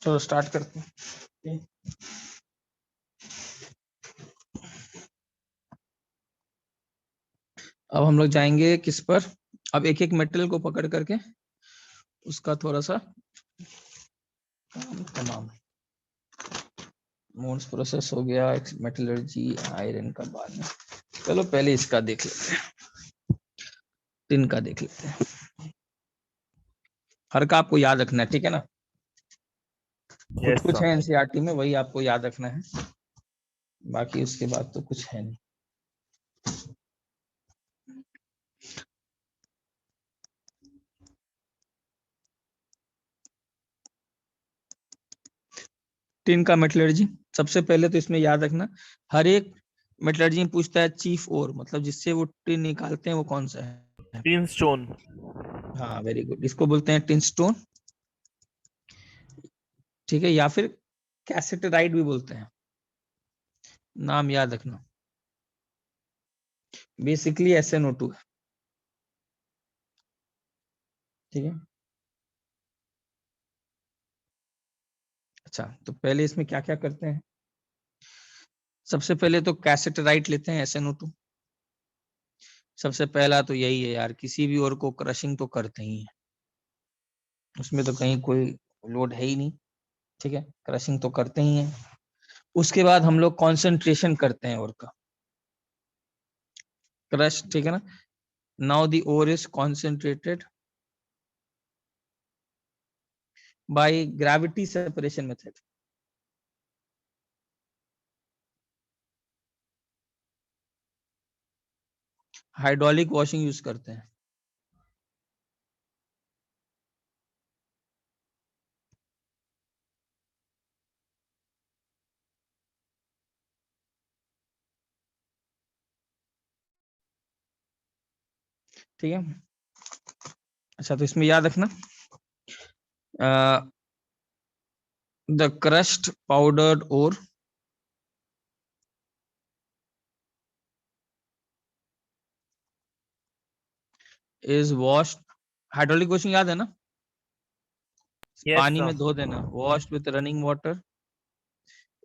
चलो स्टार्ट करते हैं। अब हम लोग जाएंगे किस पर, अब एक एक मेटल को पकड़ करके उसका थोड़ा सा काम तमाम। मोन्स प्रोसेस हो गया, मेटलर्जी, आयरन का बाद में। चलो पहले इसका देख लेते हैं, टिन का देख लेते हैं। हर का आपको याद रखना है, ठीक है ना। कुछ यस कुछ है सर। एनसीईआरटी में, वही आपको याद रखना है, बाकी उसके बाद तो कुछ है नहीं। टिन का मेटलर्जी, सबसे पहले तो इसमें याद रखना, हर एक मेटलर्जी में पूछता है चीफ ओर, मतलब जिससे वो टिन निकालते हैं वो कौन सा है। Tin stone. हाँ, वेरी गुड, इसको बोलते हैं टिन स्टोन, ठीक है, या फिर कैसेटराइट भी बोलते हैं, नाम याद रखना। बेसिकली SnO2 है, ठीक है। अच्छा, तो पहले इसमें क्या क्या करते हैं, सबसे पहले तो कैसेटराइट लेते हैं, SnO2। सबसे पहला तो यही है यार, किसी भी ओर को क्रशिंग तो करते ही है, उसमें तो कहीं कोई लोड है ही नहीं, ठीक है, क्रशिंग तो करते ही हैं। उसके बाद हम लोग कॉन्सेंट्रेशन करते हैं ओर का, क्रश, ठीक है ना। Now the ore is concentrated by gravity separation method, hydraulic washing use करते हैं। ठीक है। अच्छा, तो इसमें याद रखना the crushed powdered ore is washed, hydraulic washing याद है ना, Yes, पानी sir. में धो देना, वॉश्ड विथ रनिंग वाटर।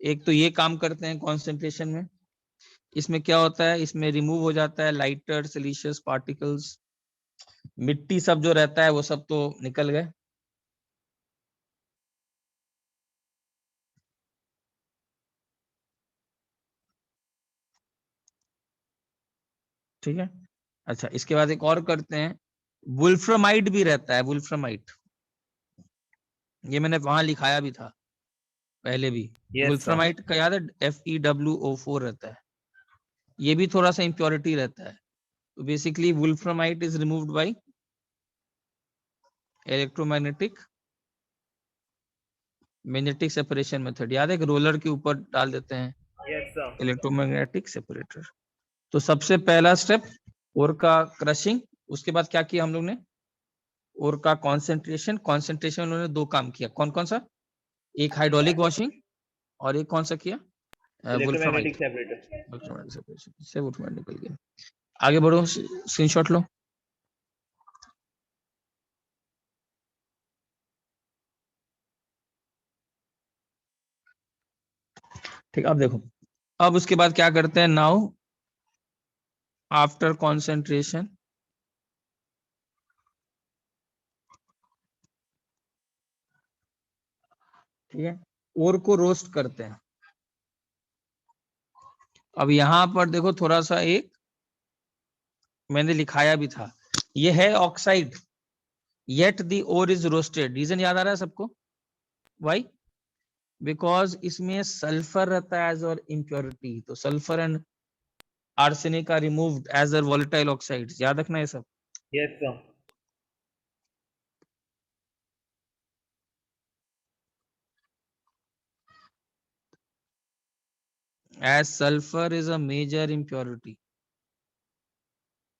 एक तो ये काम करते हैं कॉन्सेंट्रेशन में। इसमें क्या होता है, इसमें रिमूव हो जाता है लाइटर सिलिशियस पार्टिकल्स, मिट्टी सब जो रहता है वो सब तो निकल गए। ठीक है। अच्छा, इसके बाद एक और करते हैं, वुल्फ्रामाइड भी रहता है, वुल्फ्रामाइड, ये मैंने वहां लिखाया भी था पहले भी। Yes, sir. वुल्फ्रामाइड का याद है, FeWO4 रहता है, ये भी थोड़ा सा इम्प्योरिटी रहता है। तो basically wolframite is removed by electromagnetic magnetic separation method, याद है कि रोलर के ऊपर डाल देते हैं Yes, sir. Electromagnetic separator. तो सबसे पहला स्टेप ओर का क्रशिंग, उसके बाद क्या किया हम लोग ने, ओर का कॉन्सेंट्रेशन। कॉन्सेंट्रेशन उन्होंने दो काम किया, कौन कौन सा, एक हाइड्रोलिक वॉशिंग और एक कौन सा किया, वुल्फ्रामाइड। Electromagnetic separator. वुल्फ्रामाइड सेपरेशन से वुल्फ्रामाइड निकल गया। आगे बढ़ो, स्क्रीनशॉट लो। ठीक, अब देखो, अब उसके बाद क्या करते हैं, नाउ आफ्टर कॉन्सेंट्रेशन, ठीक है, ओर को रोस्ट करते हैं। अब यहां पर देखो थोड़ा सा एक मैंने लिखाया भी था, ये है oxide, yet the ore is roasted. Reason याद आ रहा है सबको, वाई, बिकॉज इसमें सल्फर रहता है एज और इम्प्योरिटी, तो sulphur and arsenic are removed as a volatile oxides, याद रखना ये सब। Yes, sir. As sulphur is a major impurity,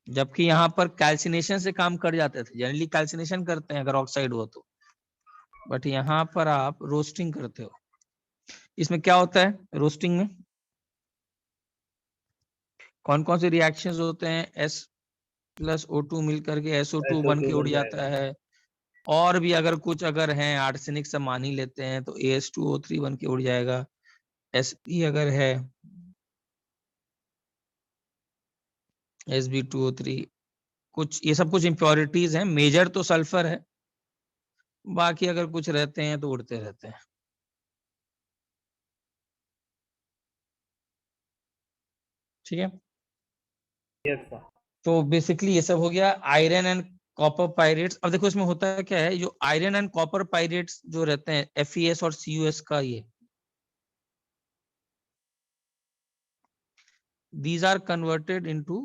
जबकि यहाँ पर कैल्सिनेशन से काम कर जाते थे, जनरली कैल्सिनेशन करते हैं अगर ऑक्साइड हो तो, बट यहाँ पर आप रोस्टिंग करते हो। इसमें क्या होता है रोस्टिंग में, कौन कौन से रिएक्शंस होते हैं, S+O2 मिलकर के SO2 बन SO2 के उड़ बन जाता जाएगा. है, और भी अगर कुछ अगर हैं आर्सेनिक से मान ही लेते हैं तो AS2O3 बन के उड़ जाएगा, Sp अगर है Sb2O3, कुछ ये सब कुछ इम्प्योरिटीज हैं, मेजर तो सल्फर है, बाकी अगर कुछ रहते हैं तो उड़ते रहते हैं। ठीक है, Yes, sir. तो बेसिकली ये सब हो गया आयरन एंड कॉपर पाइरेट्स। अब देखो इसमें होता है क्या है, जो आयरन एंड कॉपर पाइरेट्स जो रहते हैं FeS और CuS का, ये these are converted into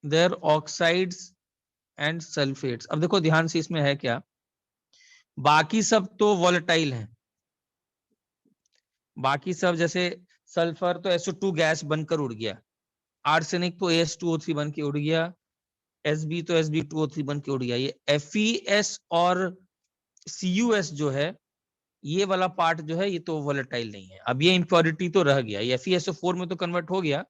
their oxides and sulfates। अब देखो ध्यान से, इसमें है क्या, बाकी सब तो वॉलेटाइल हैं, बाकी सब जैसे सल्फर तो SO2 गैस बनकर उड़ गया, आर्सेनिक तो AS2O3 बन के उड़ गया, Sb तो Sb2O3 बन के उड़ गया, ये FeS और CuS जो है, ये वाला पार्ट जो है ये तो वोलेटाइल नहीं है। अब ये इम्प्योरिटी तो रह गया, ये FeSO4 में तो कन्वर्ट हो गया,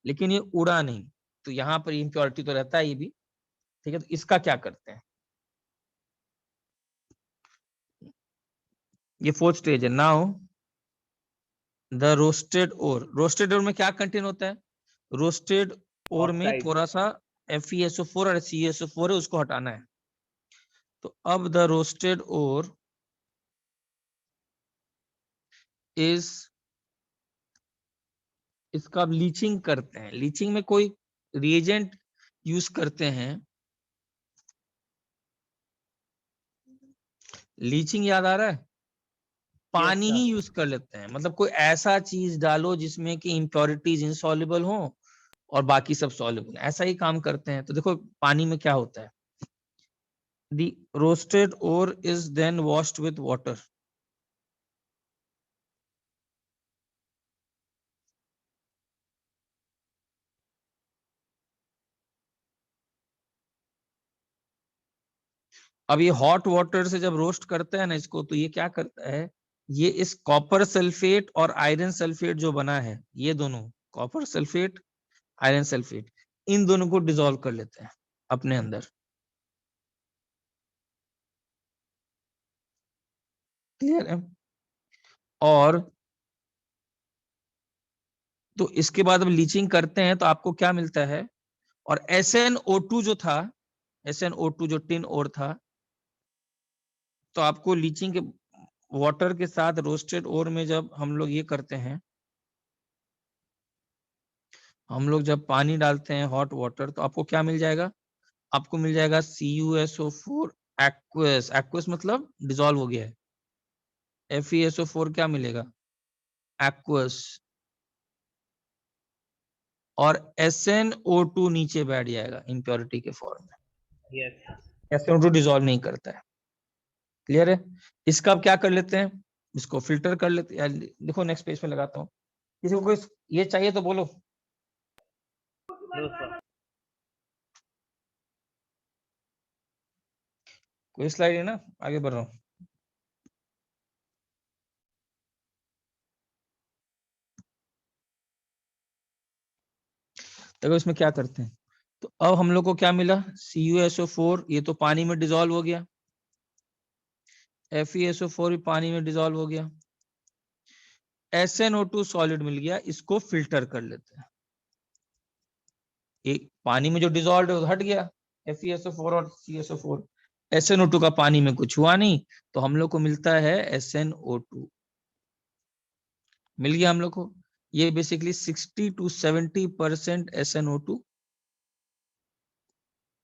लेकिन ये उड़ा नहीं, तो यहाँ पर इम्प्योरिटी तो रहता है ये भी। ठीक है, तो इसका क्या करते हैं, ये फोर्थ स्टेज है। Now the roasted ore, roasted ore में क्या कंटेन होता है, रोस्टेड ओर में Oxide. थोड़ा सा FeSO4 और CuSO4 है, उसको हटाना है। तो अब द रोस्टेड ओर इज, इसका अब लीचिंग करते हैं। लीचिंग में कोई रिएजेंट यूज करते हैं, लीचिंग याद आ रहा है, Yes, पानी sir. ही यूज कर लेते हैं, मतलब कोई ऐसा चीज डालो जिसमें कि इम्प्योरिटीज इनसॉल्युबल हो और बाकी सब सॉल्युबल, ऐसा ही काम करते हैं। तो देखो पानी में क्या होता है, the roasted ore is then washed with water, अब ये हॉट वाटर से जब रोस्ट करता है ना इसको, तो ये क्या करता है, ये इस कॉपर सल्फेट और आयरन सल्फेट जो बना है, ये दोनों कॉपर सल्फेट आयरन सल्फेट, इन दोनों को डिसॉल्व कर लेते हैं अपने अंदर। क्लियर है? और तो इसके बाद अब लीचिंग करते हैं तो आपको क्या मिलता है, और SnO2 जो था, SnO2 जो टिन ओर था, तो आपको लीचिंग के वाटर के साथ रोस्टेड ओर में जब हम लोग ये करते हैं, हम लोग जब पानी डालते हैं हॉट वाटर, तो आपको क्या मिल जाएगा, आपको मिल जाएगा CuSO4 एक्वस। एक्वस मतलब डिसॉल्व हो गया है। FeSO4 क्या मिलेगा, एक्वस। और SnO2 नीचे बैठ जाएगा इम्प्योरिटी के फॉर्म में। यस SnO2 डिसॉल्व नहीं करता है। क्लियर है? इसका अब क्या कर लेते हैं, इसको फिल्टर कर लेते हैं। देखो नेक्स्ट पेज पे लगाता हूँ, किसी को कोई ये चाहिए तो बोलो। No sir. कोई स्लाइड है ना, आगे बढ़ रहा हूँ। देखो इसमें क्या करते हैं, तो अब हम लोग को क्या मिला, CuSO4 ये तो पानी में डिसॉल्व हो गया, FeSO4 भी पानी में डिसॉल्व हो गया, SnO2 सॉलिड मिल गया, इसको फिल्टर कर लेते हैं। एक पानी में जो डिसॉल्व है वो हट गया, FeSO4 और CSO4, SnO2 का पानी में कुछ हुआ नहीं, तो हम लोग को मिलता है SnO2 मिल गया हम लोग को। ये बेसिकली 60 to 70% SnO2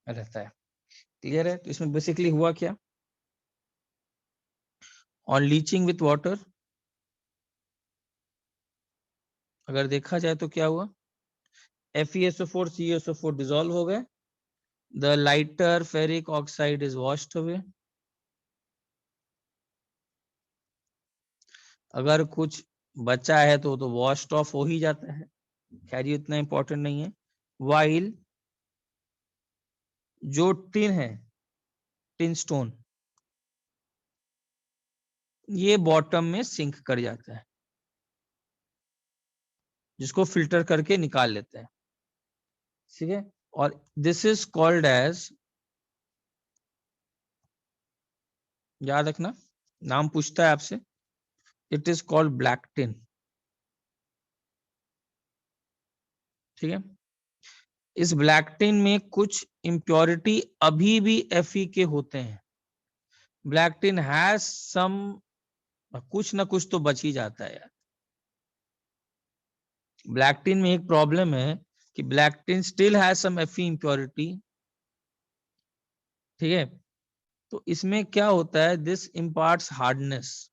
रहता है। क्लियर है? तो इसमें बेसिकली हुआ क्या, ऑन लीचिंग विथ वाटर अगर देखा जाए तो क्या हुआ, FeSO4 CSO4 डिसॉल्व हो गए, the lighter ferric oxide is washed away. अगर कुछ बचा है तो वॉश्ड ऑफ हो ही जाता है, खैर ये इतना इंपॉर्टेंट नहीं है। वाइल जो टिन है, टिन स्टोन, ये बॉटम में सिंक कर जाता है, जिसको फिल्टर करके निकाल लेते हैं। ठीक है? और दिस इज कॉल्ड एज, याद रखना नाम पूछता है आपसे, it is called black tin. ठीक है? इस ब्लैक टिन में कुछ इम्प्योरिटी अभी भी Fe के होते हैं। ब्लैक टिन हैज सम, कुछ ना कुछ तो बच ही जाता है यार। ब्लैक टिन में एक प्रॉब्लम है कि black tin still has some Fe impurity. ठीक है? तो इसमें क्या होता है, दिस इम्पार्ट्स हार्डनेस।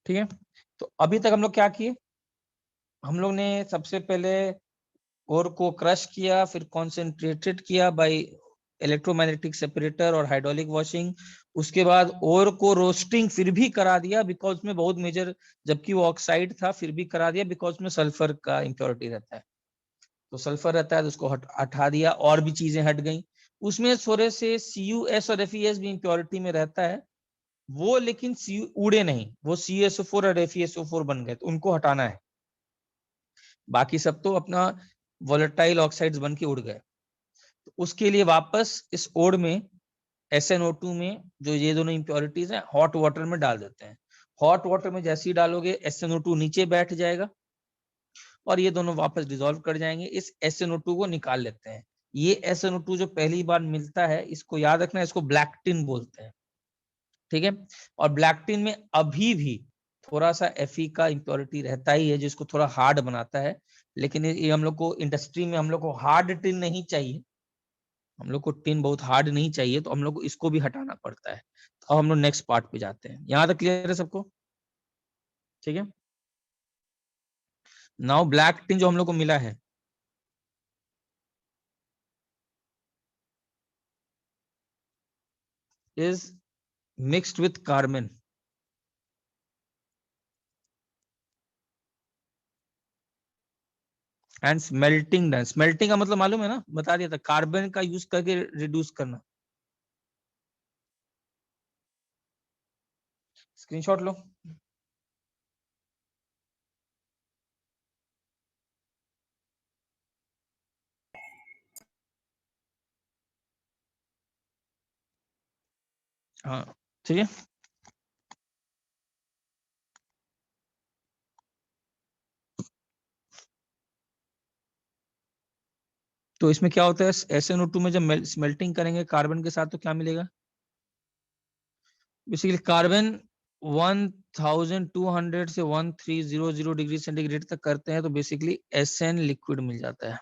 ठीक है? तो अभी तक हम लोग क्या किए, हम लोग ने सबसे पहले ओर को क्रश किया, फिर कॉन्सेंट्रेटेड किया बाय इलेक्ट्रोमैग्नेटिक सेपरेटर और हाइड्रोलिक वॉशिंग। उसके बाद ओर को रोस्टिंग फिर भी करा दिया, बिकॉज में बहुत मेजर, जबकि वो ऑक्साइड था फिर भी करा दिया, बिकॉज में सल्फर का इम्प्योरिटी रहता है। तो सल्फर रहता है तो उसको हटा दिया, और भी चीजें हट गई। उसमें थोड़े से CuS और FeS भी इम्प्योरिटी में रहता है, वो लेकिन उड़े नहीं, वो CuSO4 और FeSO4 बन गए, तो उनको हटाना है। बाकी सब तो अपना वोलेटाइल ऑक्साइड्स बन के उड़ गए। तो उसके लिए वापस इस ओड में SnO2 में जो ये दोनों इंप्योरिटीज हैं, हॉट वाटर में डाल देते हैं। हॉट वाटर में जैसे ही डालोगे SnO2 नीचे बैठ जाएगा और ये दोनों वापस डिसॉल्व कर जाएंगे। इस SnO2 को निकाल लेते हैं। ये SnO2 जो पहली बार मिलता है, इसको याद रखना, इसको ब्लैक टिन बोलते हैं। ठीक है? और ब्लैक टिन में अभी भी थोड़ा सा Fe का इम्प्योरिटी रहता ही है, जिसको थोड़ा हार्ड बनाता है। लेकिन ये हम लोग को इंडस्ट्री में हम लोग को हार्ड टिन नहीं चाहिए, हम लोग को टिन बहुत हार्ड नहीं चाहिए, तो हम लोग को इसको भी हटाना पड़ता है। तो अब हम लोग नेक्स्ट पार्ट पे जाते हैं। यहाँ तक क्लियर है सबको? ठीक है? नाउ ब्लैक टिन जो हम लोग को मिला है, is mixed with carbon and smelting done. Smelting का मतलब मालूम है ना, बता दिया था, कार्बन का यूज करके रिड्यूस करना। स्क्रीनशॉट लो। हाँ ठीक है। तो इसमें क्या होता है, SnO2 में जब स्मेल्टिंग करेंगे कार्बन के साथ तो क्या मिलेगा, बेसिकली कार्बन 1200 से 1300 डिग्री सेंटीग्रेड तक करते हैं तो बेसिकली SN लिक्विड मिल जाता है।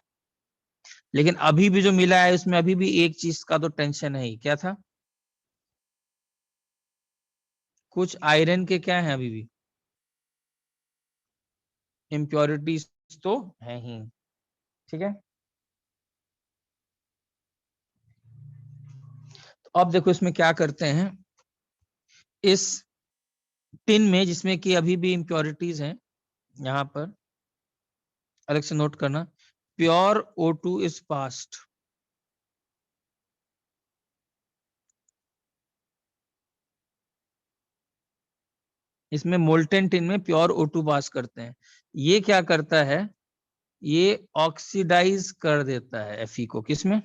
लेकिन अभी भी जो मिला है उसमें अभी भी एक चीज का तो टेंशन है ही, क्या था, कुछ आयरन के क्या है अभी भी इम्प्योरिटीज तो है ही। ठीक है, तो अब देखो इसमें क्या करते हैं, इस टिन में जिसमें कि अभी भी इम्प्योरिटीज हैं, यहां पर अलग से नोट करना, प्योर O2 इज पास्ड। इसमें मोल्टेन टिन में प्योर O2 पास करते हैं। ये क्या करता है, ये ऑक्सीडाइज कर देता है Fe को, किसमें,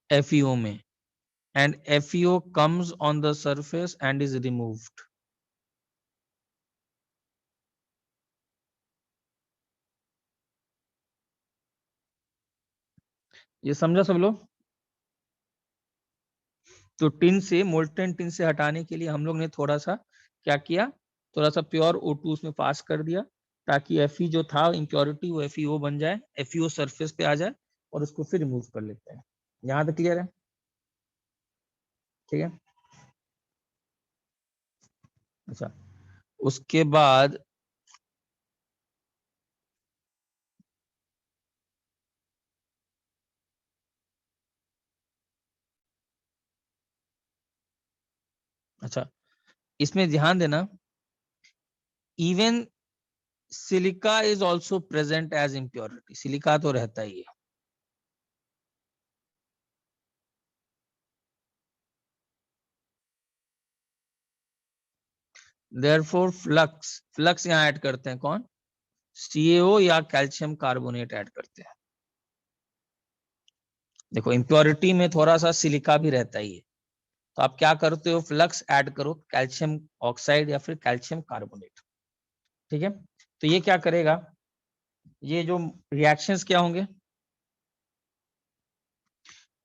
FeO में, and FeO comes on the surface and is removed। ये समझा सब लोग। तो टिन से, मोल्टेन टिन से हटाने के लिए हम लोग ने थोड़ा सा क्या किया, थोड़ा सा प्योर O2 उसमें पास कर दिया ताकि Fe जो था इम्प्योरिटी वो FeO बन जाए, FeO सरफेस पे आ जाए और उसको फिर रिमूव कर लेते हैं। यहां तक क्लियर है, ठीक है। अच्छा, उसके बाद अच्छा, इसमें ध्यान देना, even silica is also present as impurity, silica तो रहता ही है। देयरफॉर फ्लक्स, फ्लक्स यहाँ ऐड करते हैं कौन, CaO या कैल्शियम कार्बोनेट ऐड करते हैं। देखो इम्प्योरिटी में थोड़ा सा सिलिका भी रहता ही है, तो आप क्या करते हो, फ्लक्स ऐड करो कैल्शियम ऑक्साइड या फिर कैल्शियम कार्बोनेट। ठीक है, तो ये क्या करेगा, ये जो रिएक्शंस क्या होंगे,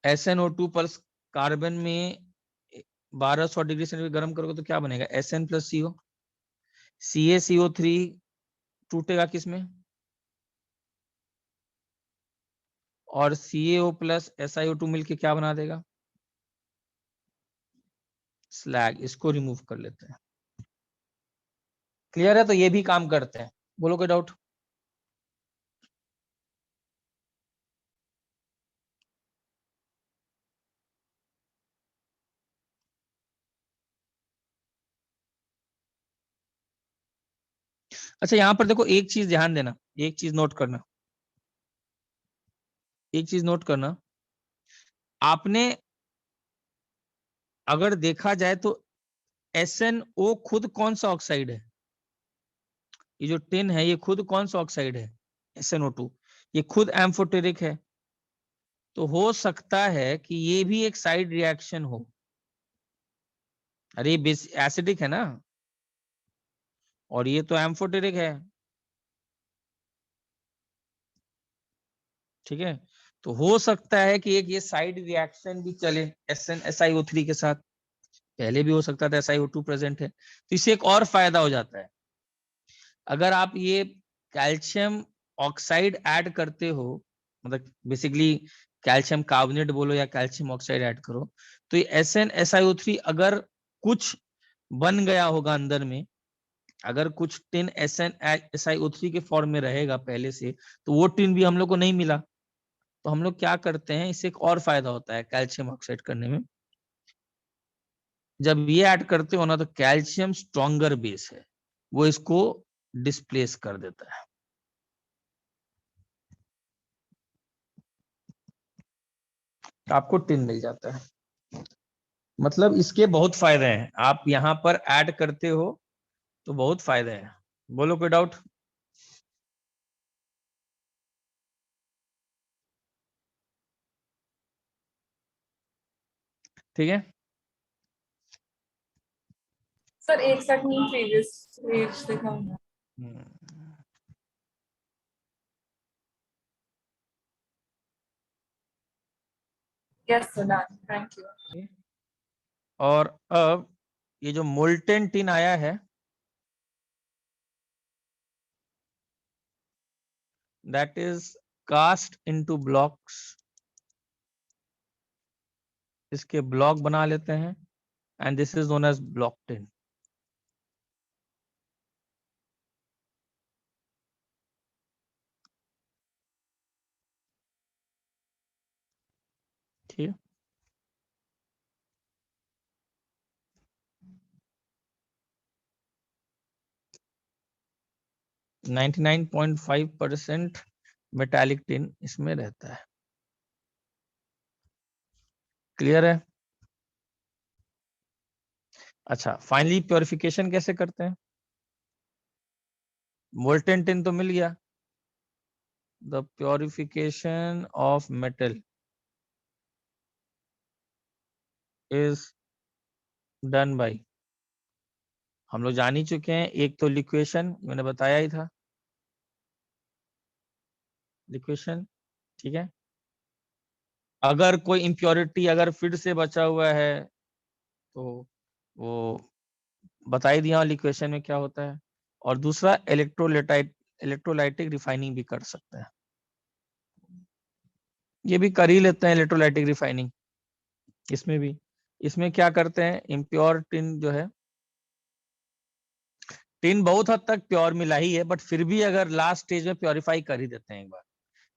SnO2 प्लस कार्बन में 1200 डिग्री सेंटीग्रेड गर्म करोगे तो क्या बनेगा, Sn प्लस CO, CaCO3 टूटेगा किसमें, और CaO प्लस SiO2 मिलके क्या बना देगा, स्लैग। इसको रिमूव कर लेते हैं। क्लियर है, तो ये भी काम करते हैं, बोलो कोई डाउट। अच्छा, यहां पर देखो एक चीज ध्यान देना, एक चीज नोट करना, एक चीज नोट करना, आपने अगर देखा जाए तो SnO खुद कौन सा ऑक्साइड है, ये जो टिन है ये खुद कौन सा ऑक्साइड है, SnO2, ये खुद एम्फोटेरिक है। तो हो सकता है कि ये भी एक साइड रिएक्शन हो, अरे ये एसिडिक है ना, और ये तो एम्फोटेरिक है। ठीक है, तो हो सकता है कि एक ये साइड रिएक्शन भी चले SnSiO3 के साथ, पहले भी हो सकता था SiO2 प्रेजेंट है, तो इससे एक और फायदा हो जाता है, अगर आप ये कैल्शियम ऑक्साइड ऐड करते हो, मतलब बेसिकली कैल्शियम कार्बोनेट बोलो या कैल्शियम ऑक्साइड ऐड करो, तो ये SnSiO3 अगर कुछ बन गया होगा अंदर में, अगर कुछ टिन SnSiO3 के फॉर्म में रहेगा पहले से, तो वो टिन भी हम लोग को नहीं मिला, तो हम लोग क्या करते हैं, इससे एक और फायदा होता है कैल्शियम ऑक्साइड करने में। जब ये ऐड करते हो ना तो कैल्शियम स्ट्रॉन्गर बेस है, वो इसको डिस्प्लेस कर देता है। आपको टिन मिल जाता है। मतलब इसके बहुत फायदे हैं, आप यहाँ पर ऐड करते हो तो बहुत फायदे हैं। बोलो कोई डाउट? ठीक है। सर एक सेकंड प्रीवियस पेज दिखाऊंगा। Yes sir, done, thank you. और अब ये जो मोल्टेन टिन आया है, that is cast into blocks। इसके ब्लॉक बना लेते हैं and this is known as block tin। ठीक है। 99.5% मेटालिक टिन इसमें रहता है। क्लियर है? अच्छा, फाइनली प्योरिफिकेशन कैसे करते हैं? मोल्टेन टिन तो मिल गया। The purification of metal is done by, हम लोग जान ही चुके हैं, एक तो लिक्वेशन मैंने बताया ही था, लिक्वेशन। ठीक है। अगर कोई इम्प्योरिटी अगर फिर से बचा हुआ है तो वो बता ही दिया लिक्वेशन में क्या होता है। और दूसरा इलेक्ट्रोलाइटिक रिफाइनिंग भी कर सकते हैं, ये भी कर ही लेते हैं इलेक्ट्रोलाइटिक रिफाइनिंग। इसमें भी, इसमें क्या करते हैं, इम्प्योर टिन जो है, टिन बहुत हद तक प्योर मिला ही है, बट फिर भी अगर लास्ट स्टेज में प्योरीफाई कर ही देते हैं एक बार।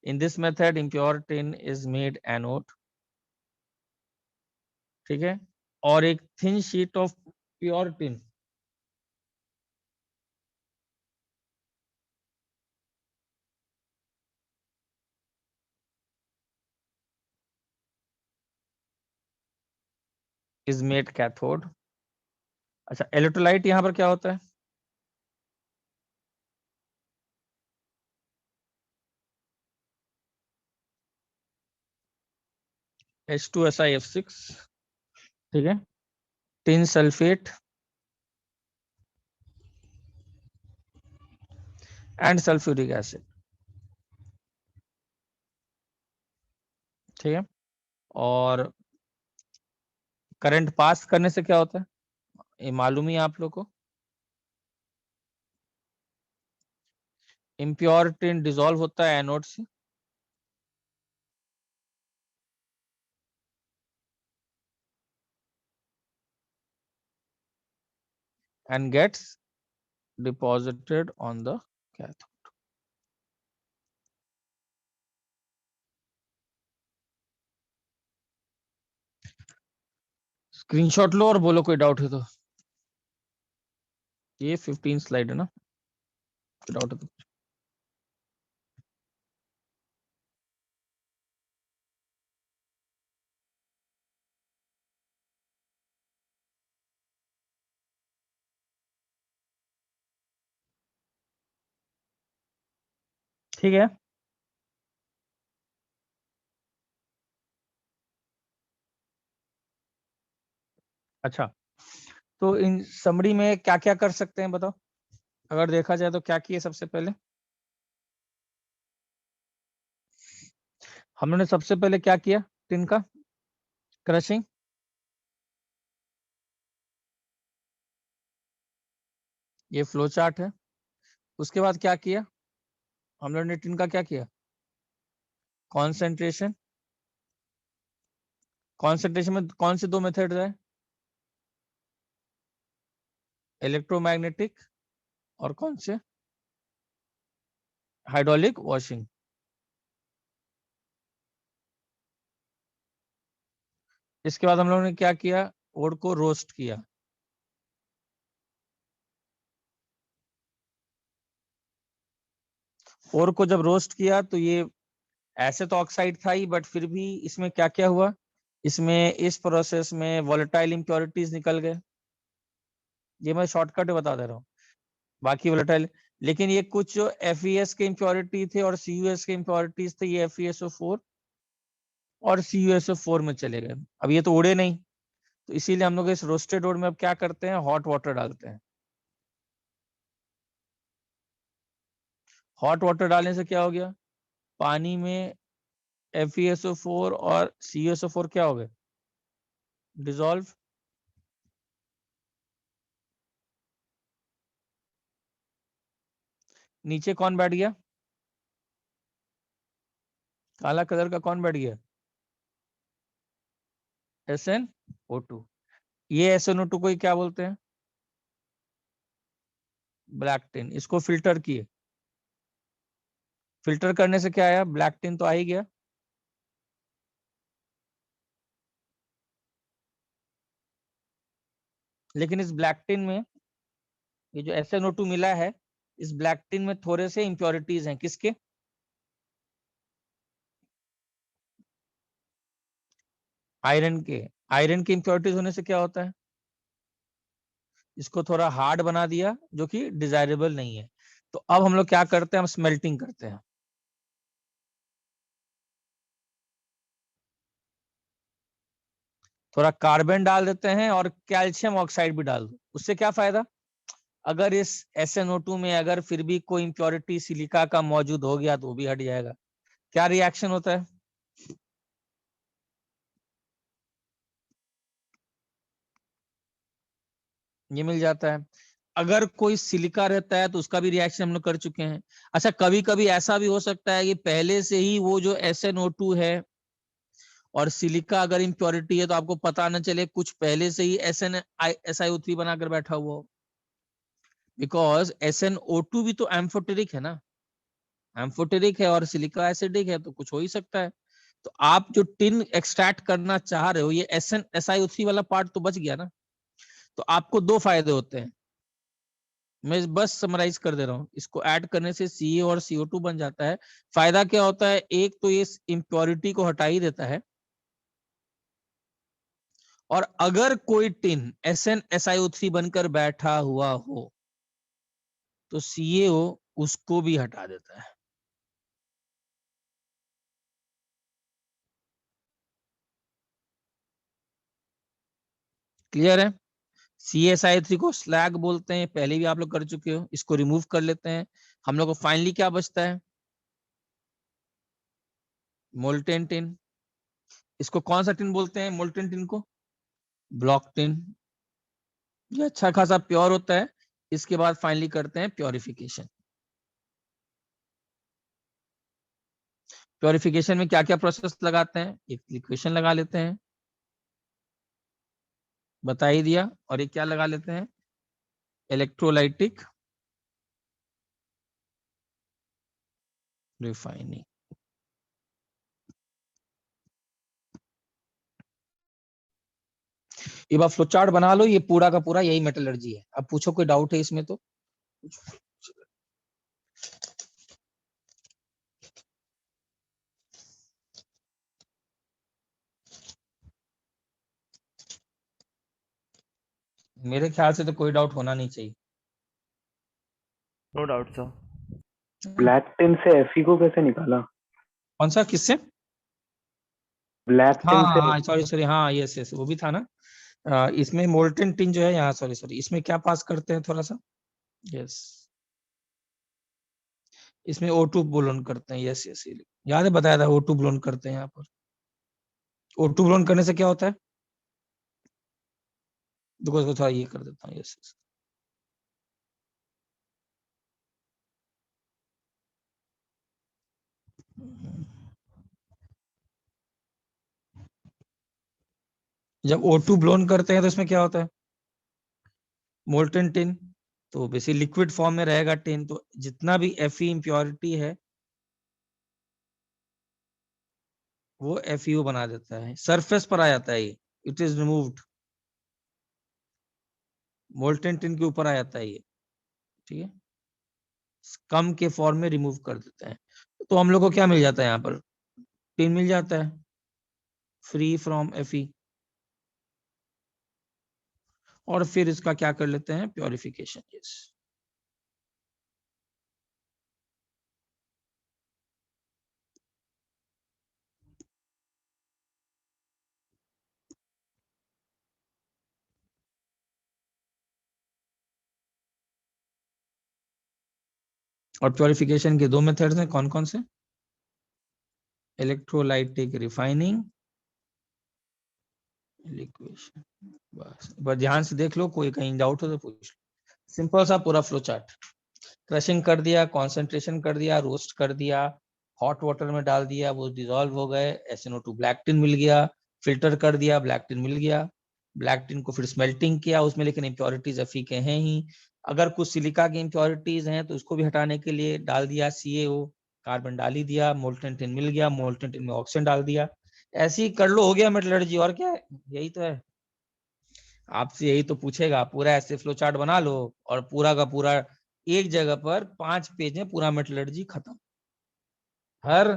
In this method impure tin is made anode. ठीक है। और एक thin sheet of pure tin is made cathode. अच्छा, इलेक्ट्रोलाइट यहाँ पर क्या होता है? H2SiF6। ठीक है। Tin sulphate and sulphuric acid. ठीक है। और करंट पास करने से क्या होता है, ये मालूम ही है आप लोग को। इम्प्योर टिन डिसॉल्व होता है एनोड से, and gets deposited on the cathode। Screenshot लो और बोलो कोई डाउट है तो। ये 15 स्लाइड है ना, कोई डाउट है तो। ठीक है। अच्छा, तो इन समरी में क्या क्या कर सकते हैं बताओ, अगर देखा जाए तो क्या किए सबसे पहले? हमने सबसे पहले क्या किया, टिन का क्रशिंग। ये फ्लो चार्ट है। उसके बाद क्या किया हम लोगों ने, टिन का क्या किया, कॉन्सेंट्रेशन। कॉन्सेंट्रेशन में कौन से दो मेथड है, इलेक्ट्रोमैग्नेटिक और कौन से, हाइड्रोलिक वॉशिंग। इसके बाद हम लोगों ने क्या किया, ओड को रोस्ट किया। ओर को जब रोस्ट किया तो ये ऐसे तो ऑक्साइड था ही, बट फिर भी इसमें क्या क्या हुआ, इसमें इस प्रोसेस में वोलेटाइल इंप्योरिटीज निकल गए। ये मैं शॉर्टकट बता दे रहा हूँ, बाकी वोलेटाइल। लेकिन ये कुछ जो FeS के इम्प्योरिटी थे और CuS के इम्प्योरिटीज थे, ये FeSO4 और CuSO4 में चले गए। अब ये तो उड़े नहीं, तो इसीलिए हम लोग इस रोस्टेड ओड में अब क्या करते हैं, हॉट वाटर डालते हैं। हॉट वाटर डालने से क्या हो गया, पानी में FeSO4 और CuSO4 क्या हो गए, डिजोल्व। नीचे कौन बैठ गया, काला कलर का कौन बैठ गया, SnO2। ये SnO2 को ही क्या बोलते हैं, ब्लैक टिन। इसको फिल्टर किए, फिल्टर करने से क्या आया, ब्लैक टिन तो आ ही गया। लेकिन इस ब्लैक टिन में ये जो SnO2 मिला है, इस ब्लैक टिन में थोड़े से इंप्योरिटीज हैं, किसके, आयरन के। आयरन के इंप्योरिटीज होने से क्या होता है, इसको थोड़ा हार्ड बना दिया, जो कि डिजायरेबल नहीं है। तो अब हम लोग क्या करते हैं, हम स्मेल्टिंग करते हैं। थोड़ा कार्बन डाल देते हैं और कैल्शियम ऑक्साइड भी डाल दो। उससे क्या फायदा, अगर इस SnO2 में अगर फिर भी कोई इंप्योरिटी सिलिका का मौजूद हो गया तो वो भी हट जाएगा। क्या रिएक्शन होता है, ये मिल जाता है। अगर कोई सिलिका रहता है तो उसका भी रिएक्शन हम लोग कर चुके हैं। अच्छा, कभी कभी ऐसा भी हो सकता है कि पहले से ही वो जो SnO2 है और सिलिका अगर इम्प्योरिटी है तो आपको पता न चले, कुछ पहले से ही SiO3 बनाकर बैठा हुआ हो। बिकॉज SnO2 भी तो एम्फोटेरिक है ना, एम्फोटेरिक है और सिलिका एसिडिक है, तो कुछ हो ही सकता है। तो आप जो टिन एक्सट्रैक्ट करना चाह रहे हो, ये SiO3 वाला पार्ट तो बच गया ना। तो आपको दो फायदे होते हैं, मैं बस समराइज कर दे रहा हूँ। इसको ऐड करने से Ca और CO2 बन जाता है। फायदा क्या होता है, एक तो ये इम्प्योरिटी को हटा ही देता है, और अगर कोई टिन SnSiO3 बनकर बैठा हुआ हो तो CaO उसको भी हटा देता है। क्लियर है। CaSi3 को स्लैग बोलते हैं, पहले भी आप लोग कर चुके हो। इसको रिमूव कर लेते हैं, हम लोग को फाइनली क्या बचता है, मोल्टेन टिन। इसको कौन सा टिन बोलते हैं, मोल्टेन टिन को ब्लॉक टिन। ये अच्छा खासा प्योर होता है। इसके बाद फाइनली करते हैं प्योरिफिकेशन। प्योरिफिकेशन में क्या क्या प्रोसेस लगाते हैं, एक लिक्वेशन लगा लेते हैं, बता ही दिया। और ये क्या लगा लेते हैं, इलेक्ट्रोलाइटिक रिफाइनिंग। ये बार फ्लो चार्ट बना लो, ये पूरा का पूरा यही मेटलर्जी है। अब पूछो कोई डाउट है इसमें तो। मेरे ख्याल से तो कोई डाउट होना नहीं चाहिए। No doubt sir. Black tin से Fe को कैसे निकाला? कौन सा, किससे, ब्लैक हाँ टिन हाँ से हाँ, सॉरी सॉरी, हाँ यस यस, वो भी था ना। इसमें मोल्टेन टिन जो है यहाँ, सॉरी सॉरी, इसमें क्या पास करते हैं थोड़ा सा, यस, इसमें O2 ब्लोन करते हैं, यस यस, याद है, बताया था O2 ब्लोन करते हैं यहाँ पर। O2 ब्लोन करने से क्या होता है, देखो इसको थोड़ा ये कर देता हूँ, यस यस। जब O2 ब्लोन करते हैं तो इसमें क्या होता है, मोल्टेन टिन, तो बेसिकली लिक्विड फॉर्म में रहेगा टिन, तो जितना भी Fe इम्प्योरिटी है वो FeO बना देता है, सरफेस पर आ जाता है ये। It is removed, molten tin के ऊपर आ जाता है ये, ठीक है, कम के फॉर्म में रिमूव कर देते हैं। तो हम लोग को क्या मिल जाता है यहाँ पर, टिन मिल जाता है फ्री फ्रॉम Fe, और फिर इसका क्या कर लेते हैं, प्योरिफिकेशन। यस, और प्योरिफिकेशन के दो मेथड्स हैं, कौन कौन से, इलेक्ट्रोलाइटिक रिफाइनिंग, लिक्वेशन। बस ध्यान से देख लो, कोई कहीं डाउट हो तो पूछ लो। सिंपल सा पूरा फ्लो चार्ट, क्रशिंग कर दिया, कंसंट्रेशन कर दिया, रोस्ट कर दिया, हॉट वाटर में डाल दिया, वो डिजोल्व हो गए, SnO2 ब्लैक टिन मिल गया, फिल्टर कर दिया, ब्लैक टिन मिल गया, ब्लैक टिन को फिर स्मेल्टिंग किया उसमें, लेकिन इम्प्योरिटीज Fe के हैं ही, अगर कुछ सिलिका की इम्प्योरिटीज हैं तो उसको भी हटाने के लिए डाल दिया CaO, कार्बन डाल ही दिया, मोल्टन टिन मिल गया, मोल्टन टिन में ऑक्सीजन डाल दिया, ऐसे ही कर लो, हो गया मेटलर्जी। और क्या है, यही तो है, आपसे यही तो पूछेगा, पूरा ऐसे फ्लो चार्ट बना लो और पूरा का पूरा एक जगह पर 5 पेज में पूरा मेटलर्जी खत्म। हर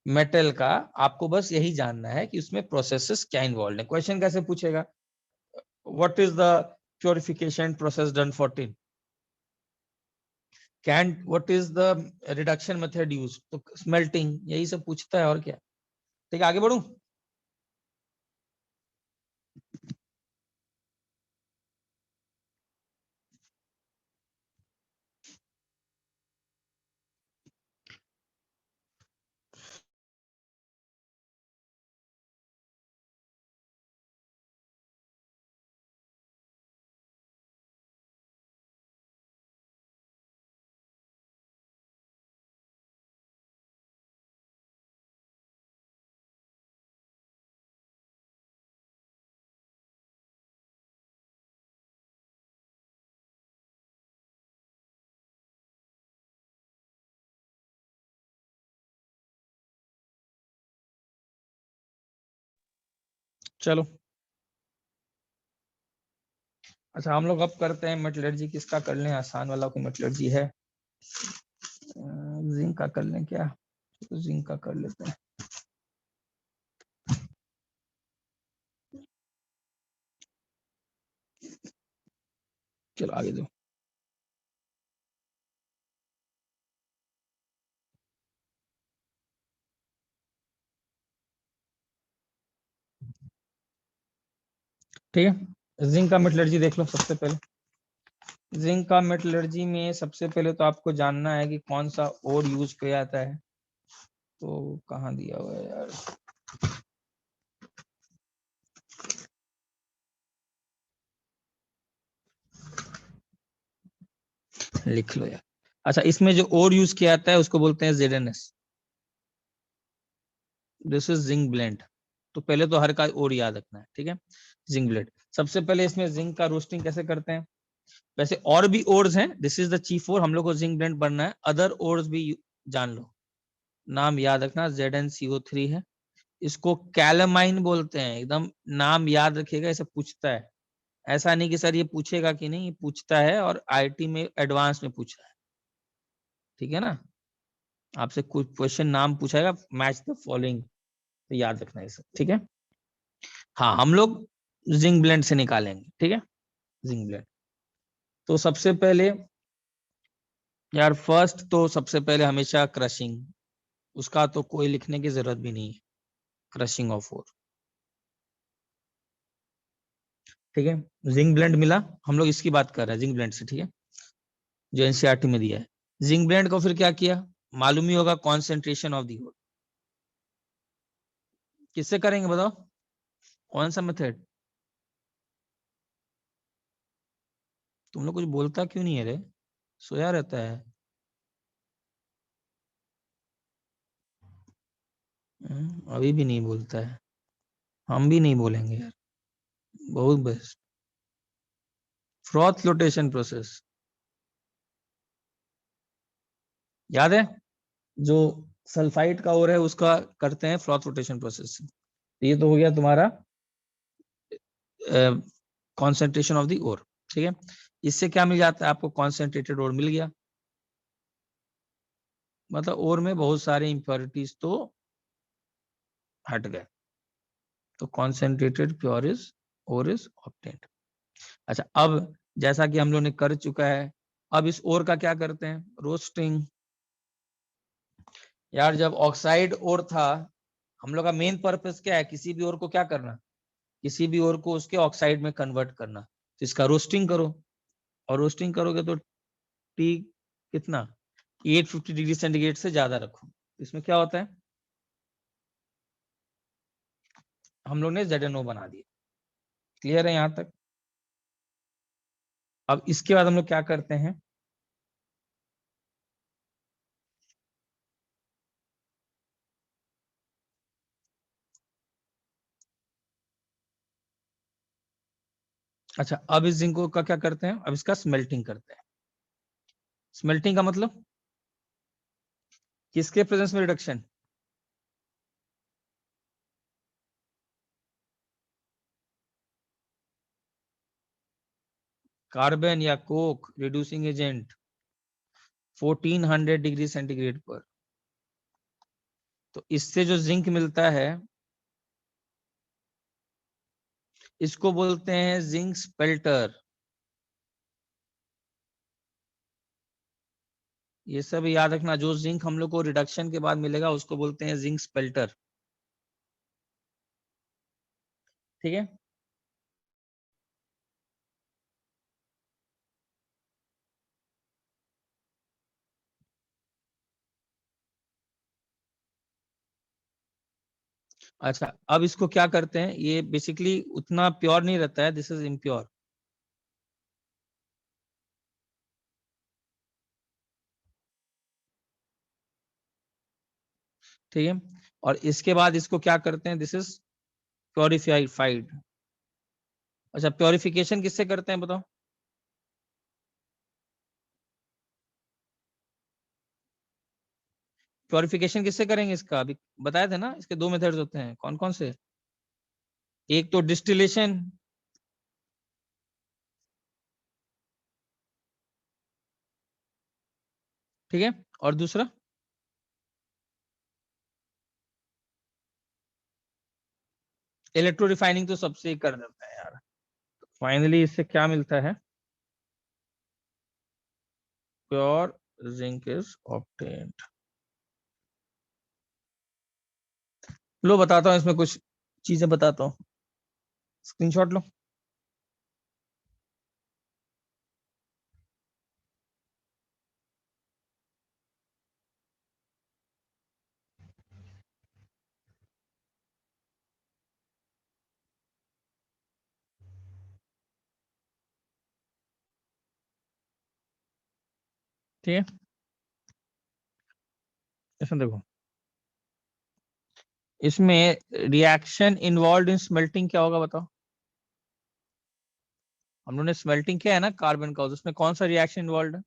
मेटल का आपको बस यही जानना है कि उसमें प्रोसेसेस क्या इन्वॉल्व है। क्वेश्चन कैसे पूछेगा, what is the purification process done for tin, can what is the reduction method use, तो स्मेल्टिंग, यही सब पूछता है और क्या। ठीक है, आगे बढ़ूं। चलो, अच्छा हम लोग अब करते हैं मेटलर्जी, किसका कर लें, आसान वाला कोई मेटलर्जी है, जिंक का कर लें क्या, तो जिंक का कर लेते हैं। चलो आगे दो। ठीक है, जिंक का मेटलर्जी देख लो। सबसे पहले जिंक का मेटलर्जी में सबसे पहले तो आपको जानना है कि कौन सा ओर यूज किया जाता है। तो कहाँ दिया हुआ है यार, लिख लो यार। अच्छा, इसमें जो ओर यूज किया जाता है उसको बोलते हैं ZnS, this is zinc blende. तो पहले तो हर का ओर याद रखना है, ठीक है, जिंक ब्लेंड। सबसे पहले इसमें जिंक का रोस्टिंग कैसे करते हैं, वैसे और भी ओर्स हैं, दिस इज द चीफ ओर, हम लोग को जिंक ब्लेंड बनना है, अदर ओर्स भी जान लो, नाम याद रखना, ZnCO3 है, इसको कैलमाइन बोलते हैं, एकदम नाम याद रखिएगा, ऐसे पूछता है, ऐसा नहीं कि सर ये पूछेगा कि नहीं, पूछता है, और IIT में एडवांस में पूछ रहा है, ठीक है ना, आपसे कुछ क्वेश्चन नाम पूछाएगा, मैच द फॉलोइंग, तो याद रखना है सब, ठीक है। हाँ, हम लोग जिंक ब्लेंड से निकालेंगे, ठीक है, जिंक ब्लेंड। तो सबसे पहले यार, फर्स्ट तो सबसे पहले हमेशा क्रशिंग, उसका तो कोई लिखने की जरूरत भी नहीं है, क्रशिंग ऑफ ओर, ठीक है। जिंक ब्लेंड मिला, हम लोग इसकी बात कर रहे हैं जिंक ब्लेंड से, ठीक है, जो NCERT में दिया है। जिंक ब्लेंड को फिर क्या किया, मालूम ही होगा, कॉन्सेंट्रेशन ऑफ दी ओर, किससे करेंगे बताओ, कौन सा मेथड, तुम लोग कुछ बोलता क्यों नहीं है रे, सोया रहता है। अभी भी नहीं बोलता है, हम भी नहीं बोलेंगे यार, बहुत बेस्ट, फ्रॉथ फ्लोटेशन प्रोसेस, याद है, जो सल्फाइड का ओर है उसका करते हैं फ्रॉथ फ्लोटेशन प्रोसेस से। ये तो हो गया तुम्हारा कॉन्सेंट्रेशन ऑफ द ओर। ठीक है, इससे क्या मिल जाता है आपको, कॉन्सेंट्रेटेड ओर मिल गया, मतलब ओर में बहुत सारे इंप्योरिटीज तो हट गए, तो concentrated pure is ore is obtained. अच्छा, अब जैसा कि हम लोग ने कर चुका है, अब इस ओर का क्या करते हैं, रोस्टिंग। यार जब ऑक्साइड ओर था, हम लोग का मेन पर्पस क्या है, किसी भी ओर को क्या करना, किसी भी ओर को उसके ऑक्साइड में कन्वर्ट करना, तो इसका रोस्टिंग करो, और रोस्टिंग करोगे तो टी कितना, 850 डिग्री सेंटीग्रेड से ज्यादा रखो। इसमें क्या होता है, हम लोग ने ZnO बना दिया। क्लियर है यहां तक। अब इसके बाद हम लोग क्या करते हैं, अच्छा अब इस जिंक का क्या करते हैं, अब इसका स्मेल्टिंग करते हैं। स्मेल्टिंग का मतलब किसके प्रेजेंस में रिडक्शन, कार्बन या Coke reducing agent 1400 degree centigrade पर। तो इससे जो जिंक मिलता है इसको बोलते हैं जिंक स्पेल्टर। ये सब याद रखना, जो जिंक हम लोग को रिडक्शन के बाद मिलेगा उसको बोलते हैं जिंक स्पेल्टर। ठीक है, अच्छा अब इसको क्या करते हैं, ये बेसिकली उतना प्योर नहीं रहता है, दिस इज इम्प्योर। ठीक है, और इसके बाद इसको क्या करते हैं, दिस इज प्योरिफाइड। अच्छा प्योरिफिकेशन किससे करते हैं बताओ, प्योरिफिकेशन किससे करेंगे इसका, अभी बताए थे ना, इसके दो मेथड्स होते हैं, कौन कौन से, एक तो डिस्टिलेशन, ठीक है, और दूसरा इलेक्ट्रो रिफाइनिंग, तो सबसे ही कर देता है यार। फाइनली इससे क्या मिलता है, प्योर जिंक इज ऑब्टेन्ड। लो बताता हूँ, इसमें कुछ चीजें बताता हूँ, स्क्रीनशॉट लो। ठीक है, इसमें देखो, इसमें रिएक्शन इन्वॉल्व इन स्मेल्टिंग क्या होगा बताओ, हम लोगों ने स्मेल्टिंग किया है ना कार्बन का, तो उसमें कौन सा रिएक्शन इन्वॉल्व है,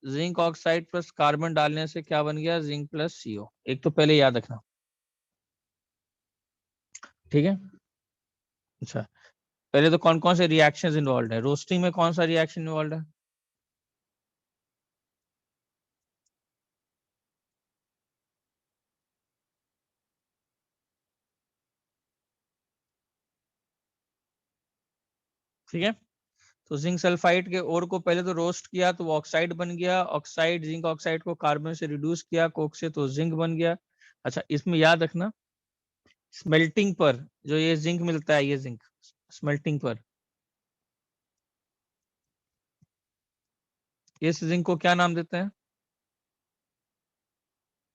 जिंक ऑक्साइड प्लस कार्बन डालने से क्या बन गया, जिंक प्लस CO। एक तो पहले याद रखना, ठीक है। अच्छा पहले तो कौन कौन से रिएक्शंस इन्वॉल्व है, रोस्टिंग में कौन सा रिएक्शन इन्वॉल्व है, ठीक है। तो जिंक सल्फाइड के ओर को पहले तो रोस्ट किया तो वो ऑक्साइड बन गया, ऑक्साइड जिंक ऑक्साइड को कार्बन से रिड्यूस किया कोक से, तो जिंक बन गया। अच्छा इसमें याद रखना, स्मेल्टिंग पर जो ये जिंक मिलता है, ये जिंक स्मेल्टिंग पर, इस जिंक को क्या नाम देते हैं,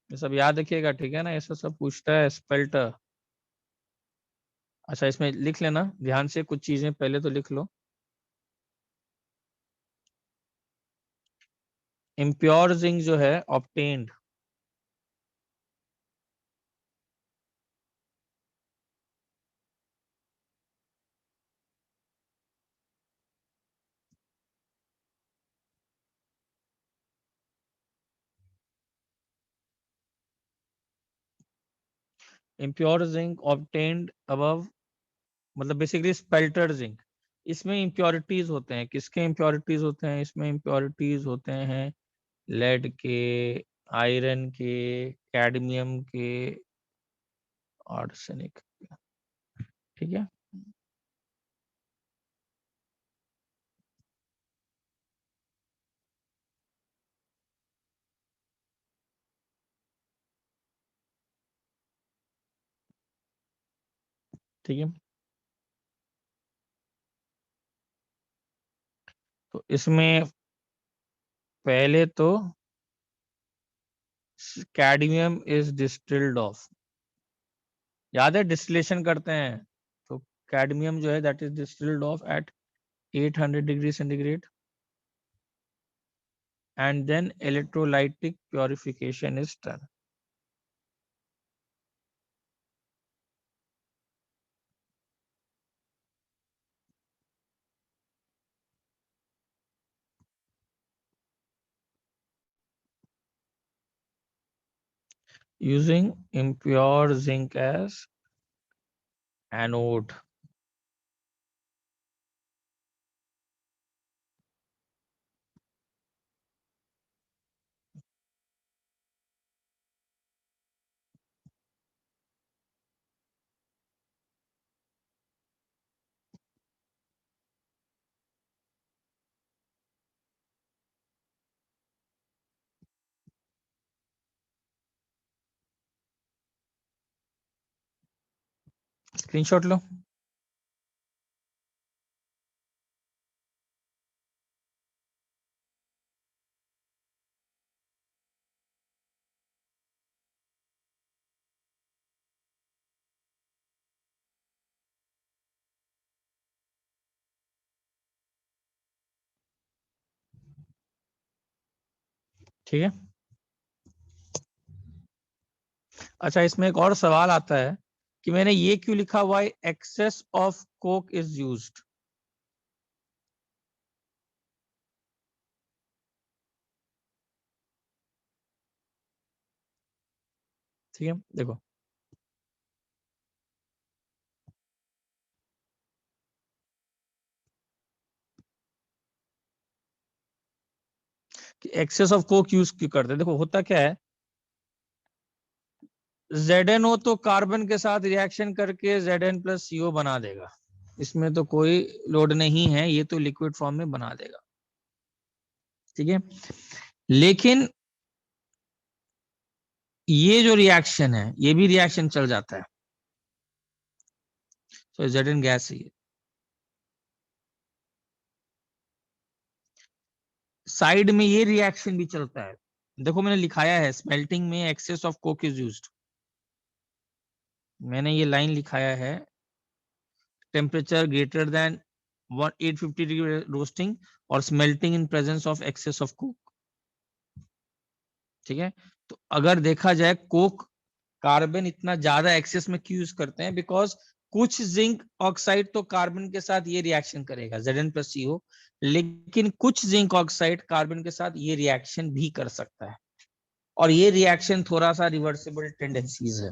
ये सब याद रखिएगा, ठीक है ना, ऐसा सब पूछता है स्पेल्टर। अच्छा इसमें लिख लेना ध्यान से, कुछ चीजें पहले तो लिख लो, इम्प्योर जिंक जो है obtained, impure zinc obtained above मतलब बेसिकली स्पेल्टर जिंक। इसमें इम्प्योरिटीज होते हैं, किसके इम्प्योरिटीज होते हैं? इसमें इम्प्योरिटीज होते हैं लेड के, आयरन के, कैडमियम के, आर्सेनिक। ठीक है। ठीक है, तो इसमें पहले तो कैडमियम इज डिस्टिल्ड ऑफ, याद है डिस्टिलेशन करते हैं तो कैडमियम जो है that is distilled off at 800 degree centigrade and then electrolytic purification is done. Using impure zinc as anode. Screenshot लो। ठीक है। अच्छा, इसमें एक और सवाल आता है कि मैंने ये क्यों लिखा हुआ है excess of coke is used. ठीक है, देखो कि एक्सेस ऑफ कोक यूज क्यों करते हैं। देखो होता क्या है, ZnO तो कार्बन के साथ रिएक्शन करके Zn प्लस CO बना देगा, इसमें तो कोई लोड नहीं है, ये तो लिक्विड फॉर्म में बना देगा। ठीक है, लेकिन ये जो रिएक्शन है ये भी रिएक्शन चल जाता है, तो Zn गैस है। साइड में ये रिएक्शन भी चलता है, देखो मैंने लिखाया है स्मेल्टिंग में excess of coke is used, मैंने ये लाइन लिखाया है temperature greater than 850 degree roasting और smelting in presence of excess of coke. ठीक है, तो अगर देखा जाए कोक कार्बन इतना ज्यादा एक्सेस में क्यों यूज करते हैं, बिकॉज कुछ जिंक ऑक्साइड तो कार्बन के साथ ये रिएक्शन करेगा Zn प्लस CO, लेकिन कुछ जिंक ऑक्साइड कार्बन के साथ ये रिएक्शन भी कर सकता है, और ये रिएक्शन थोड़ा सा रिवर्सिबल टेंडेंसीज है,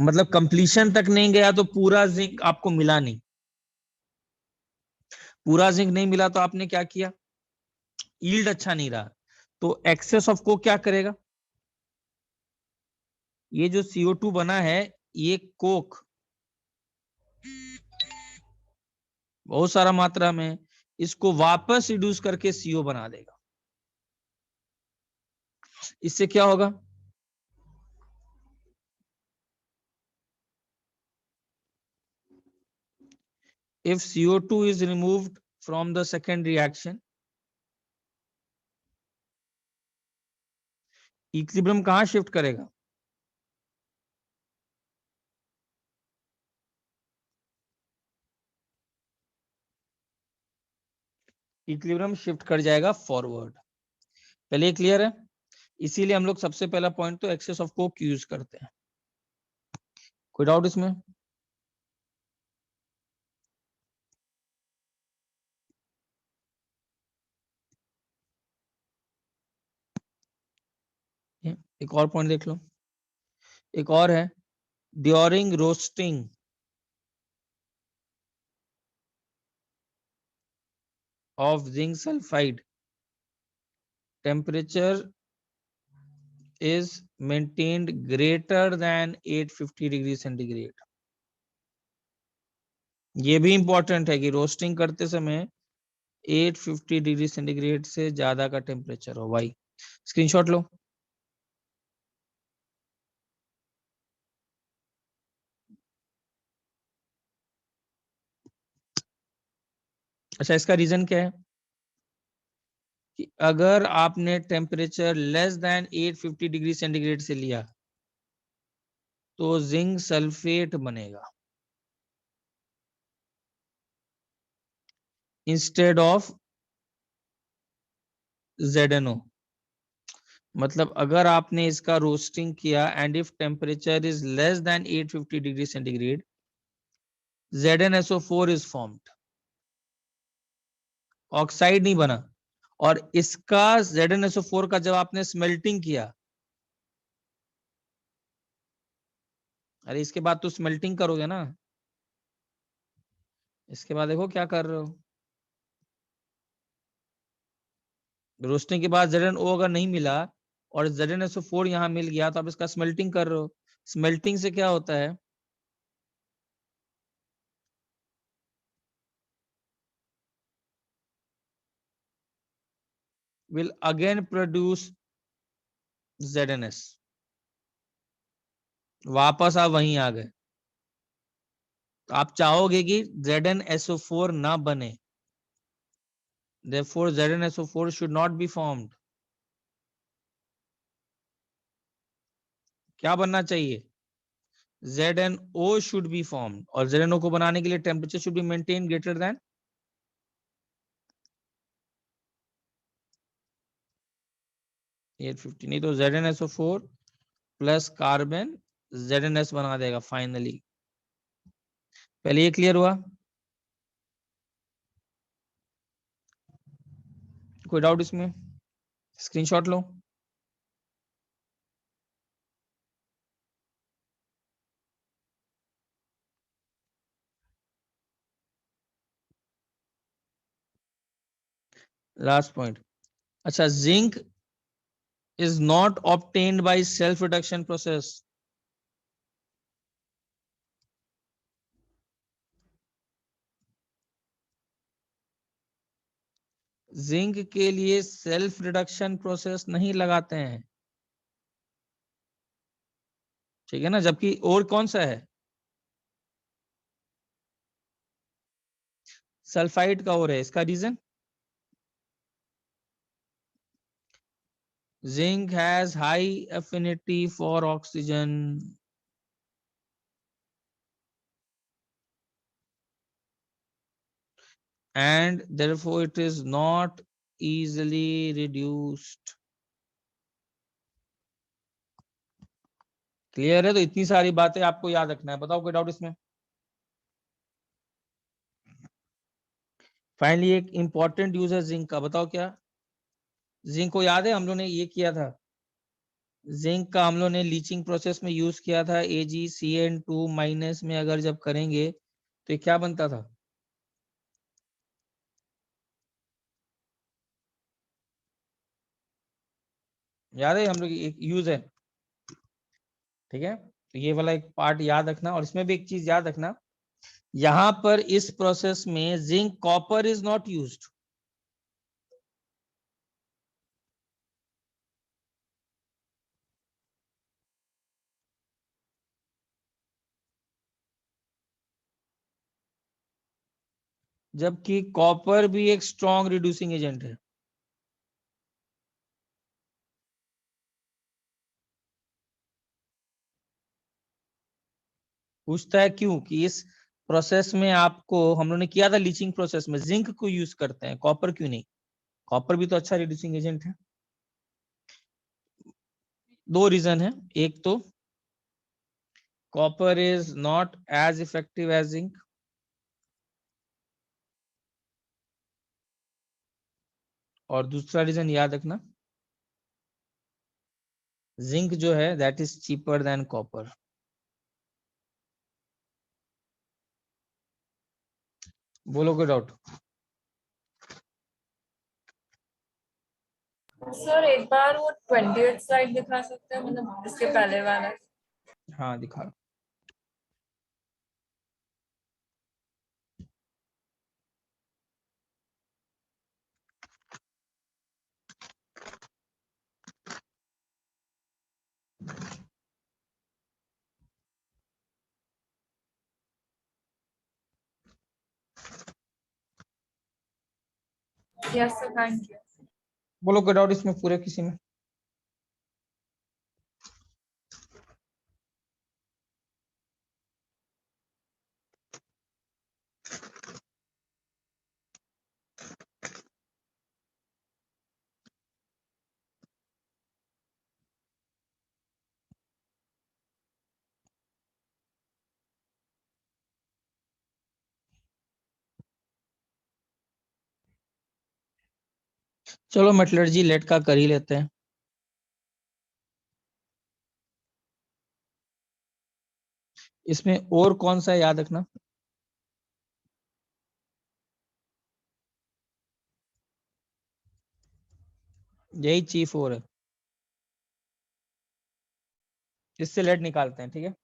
मतलब कंप्लीशन तक नहीं गया तो पूरा जिंक आपको मिला नहीं, पूरा जिंक नहीं मिला तो आपने क्या किया, यील्ड अच्छा नहीं रहा, तो एक्सेस ऑफ को क्या करेगा, ये जो CO2 बना है ये कोक बहुत सारा मात्रा में, इसको वापस रिड्यूस करके CO बना देगा। इससे क्या होगा, if CO2 is removed from the second reaction, equilibrium कहां शिफ्ट करेगा, इक्विलिब्रियम शिफ्ट कर जाएगा फॉरवर्ड। पहले क्लियर है, इसीलिए हम लोग सबसे पहला पॉइंट तो एक्सेस ऑफ कोक यूज करते हैं। कोई डाउट इसमें? एक और पॉइंट देख लो, एक और है during roasting of zinc sulfide temperature is maintained greater than 850 degree centigrade. ये भी इंपॉर्टेंट है कि रोस्टिंग करते समय 850 डिग्री सेंटीग्रेड से ज्यादा का टेम्परेचर हो। भाई स्क्रीनशॉट लो। अच्छा, इसका रीजन क्या है कि अगर आपने temperature less than 850 degree centigrade से लिया तो जिंक सल्फेट बनेगा इंस्टेड ऑफ ZnO। मतलब अगर आपने इसका रोस्टिंग किया and if temperature is less than 850 degree centigrade, ZnSO4 is formed, oxide नहीं बना। और इसका ZnSO4 का जब आपने स्मेल्टिंग किया, अरे इसके बाद तो स्मेल्टिंग करोगे ना, इसके बाद देखो क्या कर रहे हो। रोस्टिंग के बाद ZnO अगर नहीं मिला और ZnSO4 यहां मिल गया तो आप इसका स्मेल्टिंग कर रहे हो। स्मेल्टिंग से क्या होता है, will again produce ZnS। वापस आप वहीं आ गए। तो आप चाहोगे कि ZnSO4 ना बने, therefore ZnSO4 should not be formed। क्या बनना चाहिए, ZnO should be formed। और ZnO को बनाने के लिए temperature should be maintained greater than 850। नहीं तो ZnSO4 प्लस कार्बन ZnS बना देगा फाइनली। पहले ये क्लियर हुआ, कोई डाउट इसमें? स्क्रीनशॉट लो। Last point. अच्छा, zinc is not obtained by self reduction process। Zinc के लिए सेल्फ रिडक्शन प्रोसेस नहीं लगाते हैं, ठीक है ना। जबकि और कौन सा है, सल्फाइड का और है। इसका reason, zinc has high affinity for oxygen and therefore it is not easily reduced। Clear है? तो इतनी सारी बातें आपको याद रखना है। बताओ कोई डाउट इसमें? फाइनली एक इंपॉर्टेंट यूज है जिंक का, बताओ क्या। जिंक को याद है हम लोग ने ये किया था, जिंक का हम लोग ने लीचिंग प्रोसेस में यूज किया था। AgCN2 माइनस में अगर जब करेंगे तो ये क्या बनता था, याद है? हम लोग एक यूज है, ठीक है। तो ये वाला एक पार्ट याद रखना। और इसमें भी एक चीज याद रखना, यहां पर इस प्रोसेस में zinc copper is not used. जबकि कॉपर भी एक स्ट्रॉन्ग रिड्यूसिंग एजेंट है। पूछता है क्यों कि इस प्रोसेस में आपको, हम लोगों ने किया था लीचिंग प्रोसेस में, जिंक को यूज करते हैं, कॉपर क्यों नहीं। कॉपर भी तो अच्छा रिड्यूसिंग एजेंट है। दो रीजन है, एक तो copper is not as effective as zinc, और दूसरा रीजन याद रखना, जिंक जो है that is cheaper than copper. बोलो कोई डाउट? सर एक बार वो 20th स्लाइड दिखा सकते हैं, मतलब इसके पहले वाला। हाँ दिखा। Yes sir, thank you. बोलो कोई डाउट इसमें पूरे किसी में? चलो मेटलर्जी लेट का कर ही लेते हैं। इसमें और कौन सा है याद रखना? यही चीफ और है, इससे लेट निकालते हैं। ठीक है,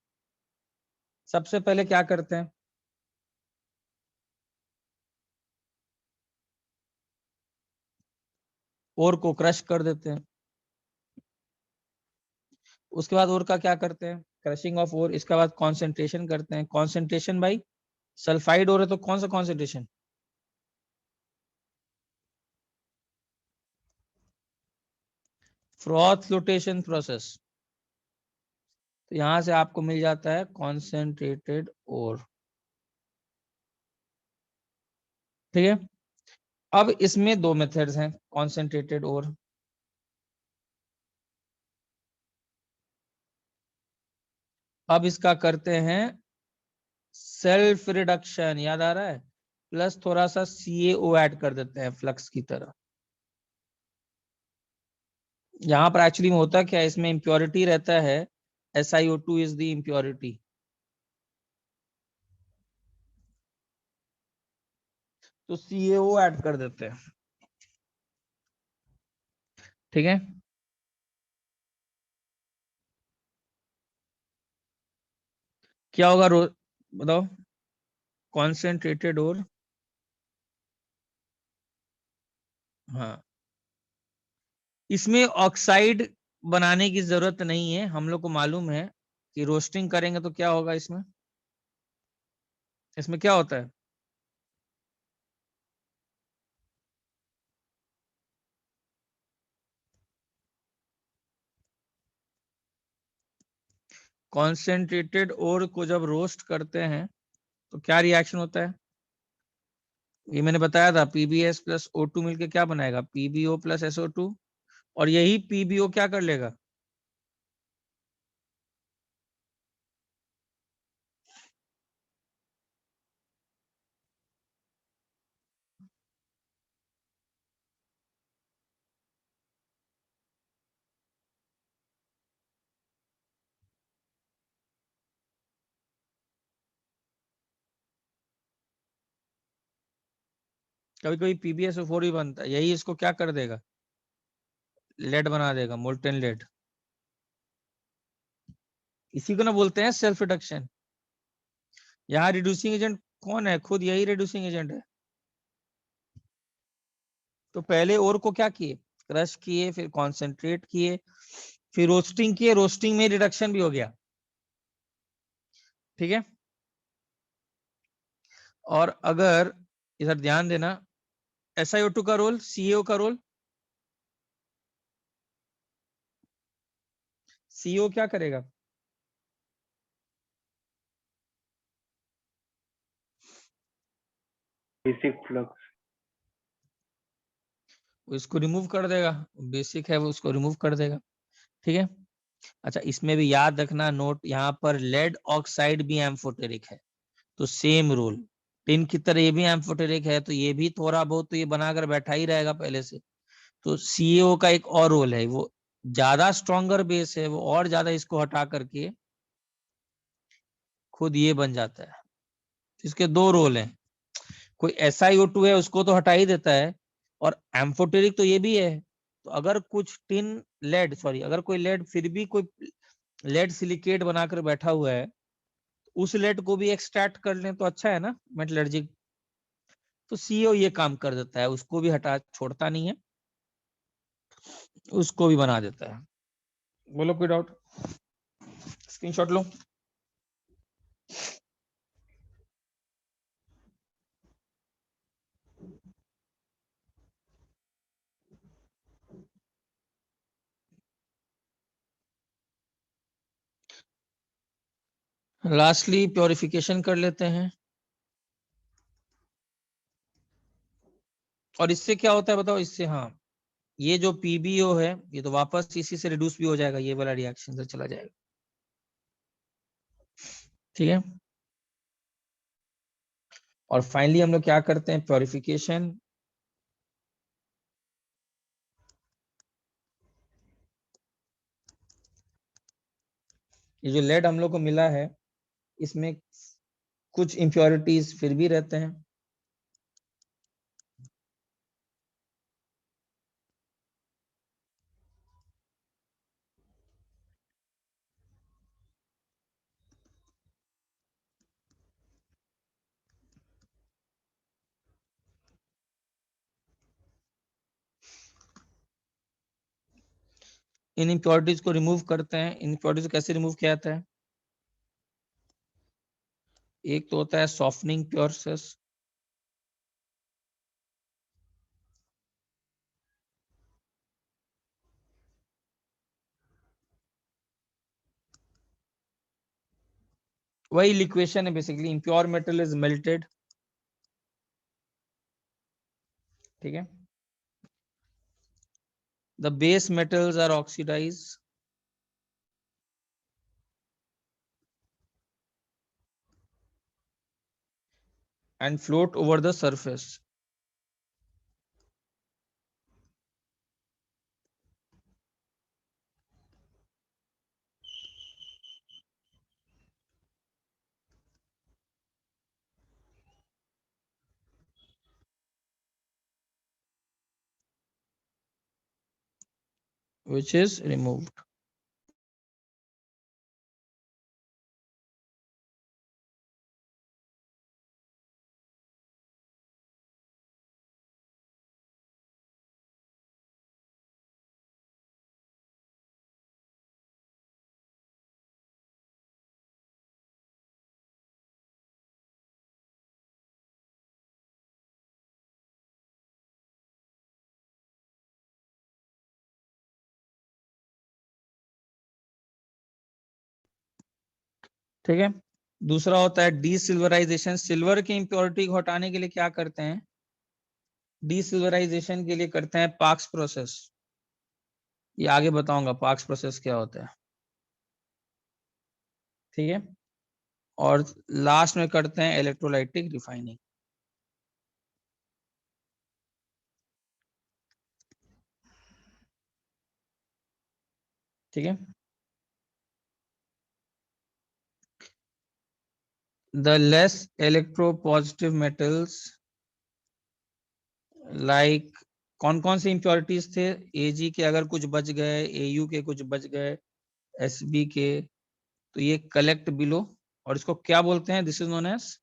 सबसे पहले क्या करते हैं, और को क्रश कर देते हैं। उसके बाद और का क्या करते हैं, क्रशिंग ऑफ और। इसके बाद कॉन्सेंट्रेशन करते हैं। कॉन्सेंट्रेशन भाई सल्फाइड और है तो कौन सा कॉन्सेंट्रेशन? Froth flotation process. तो यहां से आपको मिल जाता है कॉन्सेंट्रेटेड और। ठीक है, अब इसमें दो मेथड्स हैं कॉन्सेंट्रेटेड और। अब इसका करते हैं सेल्फ रिडक्शन, याद आ रहा है, प्लस थोड़ा सा CaO ऐड कर देते हैं फ्लक्स की तरह। यहाँ पर एक्चुअली में होता क्या है, इसमें इम्प्योरिटी रहता है, SiO2 इज द इम्प्योरिटी। तो CaO ऐड कर देते हैं। ठीक है, क्या होगा बताओ, कॉन्सेंट्रेटेड और। हाँ, इसमें ऑक्साइड बनाने की जरूरत नहीं है, हम लोग को मालूम है कि रोस्टिंग करेंगे तो क्या होगा इसमें। इसमें क्या होता है, कॉन्सेंट्रेटेड और को जब रोस्ट करते हैं तो क्या रिएक्शन होता है, ये मैंने बताया था, PbS प्लस O2 मिलके क्या बनाएगा, PbO प्लस SO2। और यही PbO क्या कर लेगा, कभी कभी PbSO4 भी बनता है, यही इसको क्या कर देगा, लेड बना देगा, मोल्टेन लेड। इसी को ना बोलते हैं सेल्फ रिडक्शन। यहाँ रिड्यूसिंग एजेंट कौन है, खुद यही रिड्यूसिंग एजेंट है। तो पहले और को क्या किए, क्रश किए, फिर कॉन्सेंट्रेट किए, फिर रोस्टिंग किए, रोस्टिंग में रिडक्शन भी हो गया। ठीक है, और अगर इधर ध्यान देना, SiO2 का रोल, CaO का रोल, CO क्या करेगा, बेसिक फ्लक्स। इसको रिमूव कर देगा, बेसिक है वो, उसको रिमूव कर देगा। ठीक है, अच्छा इसमें भी याद रखना नोट, यहाँ पर लेड ऑक्साइड भी एम्फोटेरिक है, तो सेम रोल। टिन की तरह ये भी एम्फोटेरिक है, तो ये भी थोड़ा बहुत तो ये बनाकर बैठा ही रहेगा पहले से। तो CaO का एक और रोल है, वो ज्यादा स्ट्रॉन्गर बेस है, वो और ज्यादा इसको हटा करके खुद ये बन जाता है। इसके दो रोल हैं, कोई SiO2 है उसको तो हटा ही देता है, और एम्फोटेरिक तो ये भी है, तो अगर कुछ टिन लेड अगर कोई लेड फिर भी कोई लेड सिलिकेट बनाकर बैठा हुआ है, उस लेड को भी एक्सट्रैक्ट कर लें तो अच्छा है ना मेटलर्जी। तो सीओ ये काम कर देता है, उसको भी हटा छोड़ता नहीं है, उसको भी बना देता है। बोलो कोई डाउट? स्क्रीनशॉट लो। लास्टली प्योरिफिकेशन कर लेते हैं। और इससे क्या होता है बताओ? इससे हाँ, ये जो पीबीओ है ये तो वापस इसी से रिड्यूस भी हो जाएगा, ये वाला रिएक्शन से चला जाएगा। ठीक है। और फाइनली हम लोग क्या करते हैं? प्योरिफिकेशन। ये जो लेड हम लोग को मिला है इसमें कुछ इम्प्योरिटीज फिर भी रहते हैं। इन इम्प्योरिटीज को रिमूव करते हैं। इन इम्प्योरिटीज को कैसे रिमूव किया जाता है? एक तो होता है सॉफ्टनिंग प्रोसेस, वही लिक्वेशन है basically. Impure metal is melted. ठीक है। The base metals are oxidise and float over the surface. Which is removed. ठीक है। दूसरा होता है डीसिल्वराइजेशन। सिल्वर की इंप्योरिटी को हटाने के लिए क्या करते हैं? डीसिल्वराइजेशन के लिए करते हैं पार्क्स प्रोसेस। ये आगे बताऊंगा पार्क्स प्रोसेस क्या होता है। ठीक है। और लास्ट में करते हैं इलेक्ट्रोलाइटिक रिफाइनिंग। ठीक है। The less electropositive metals like कौन कौन से इंप्योरिटीज थे? एजी के अगर कुछ बच गए, एयू के कुछ बच गए, एसबी के, तो ये कलेक्ट बिलो। और इसको क्या बोलते हैं? This is known as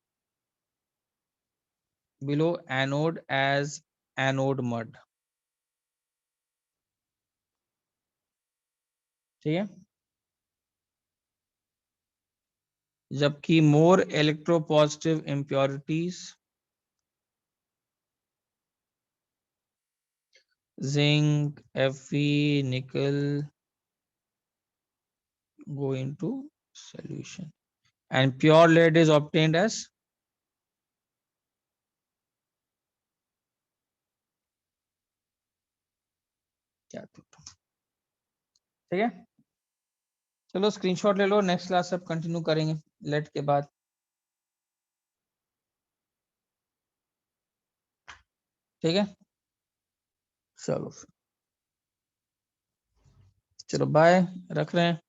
below anode as anode mud. ठीक है। जबकि more electropositive impurities zinc, Fe, nickel go into solution and pure lead is obtained as क्या? ठीक है। चलो स्क्रीनशॉट ले लो, नेक्स्ट क्लास अब कंटिन्यू करेंगे लेट के बाद। ठीक है। चलो चलो बाय, रख रहे हैं।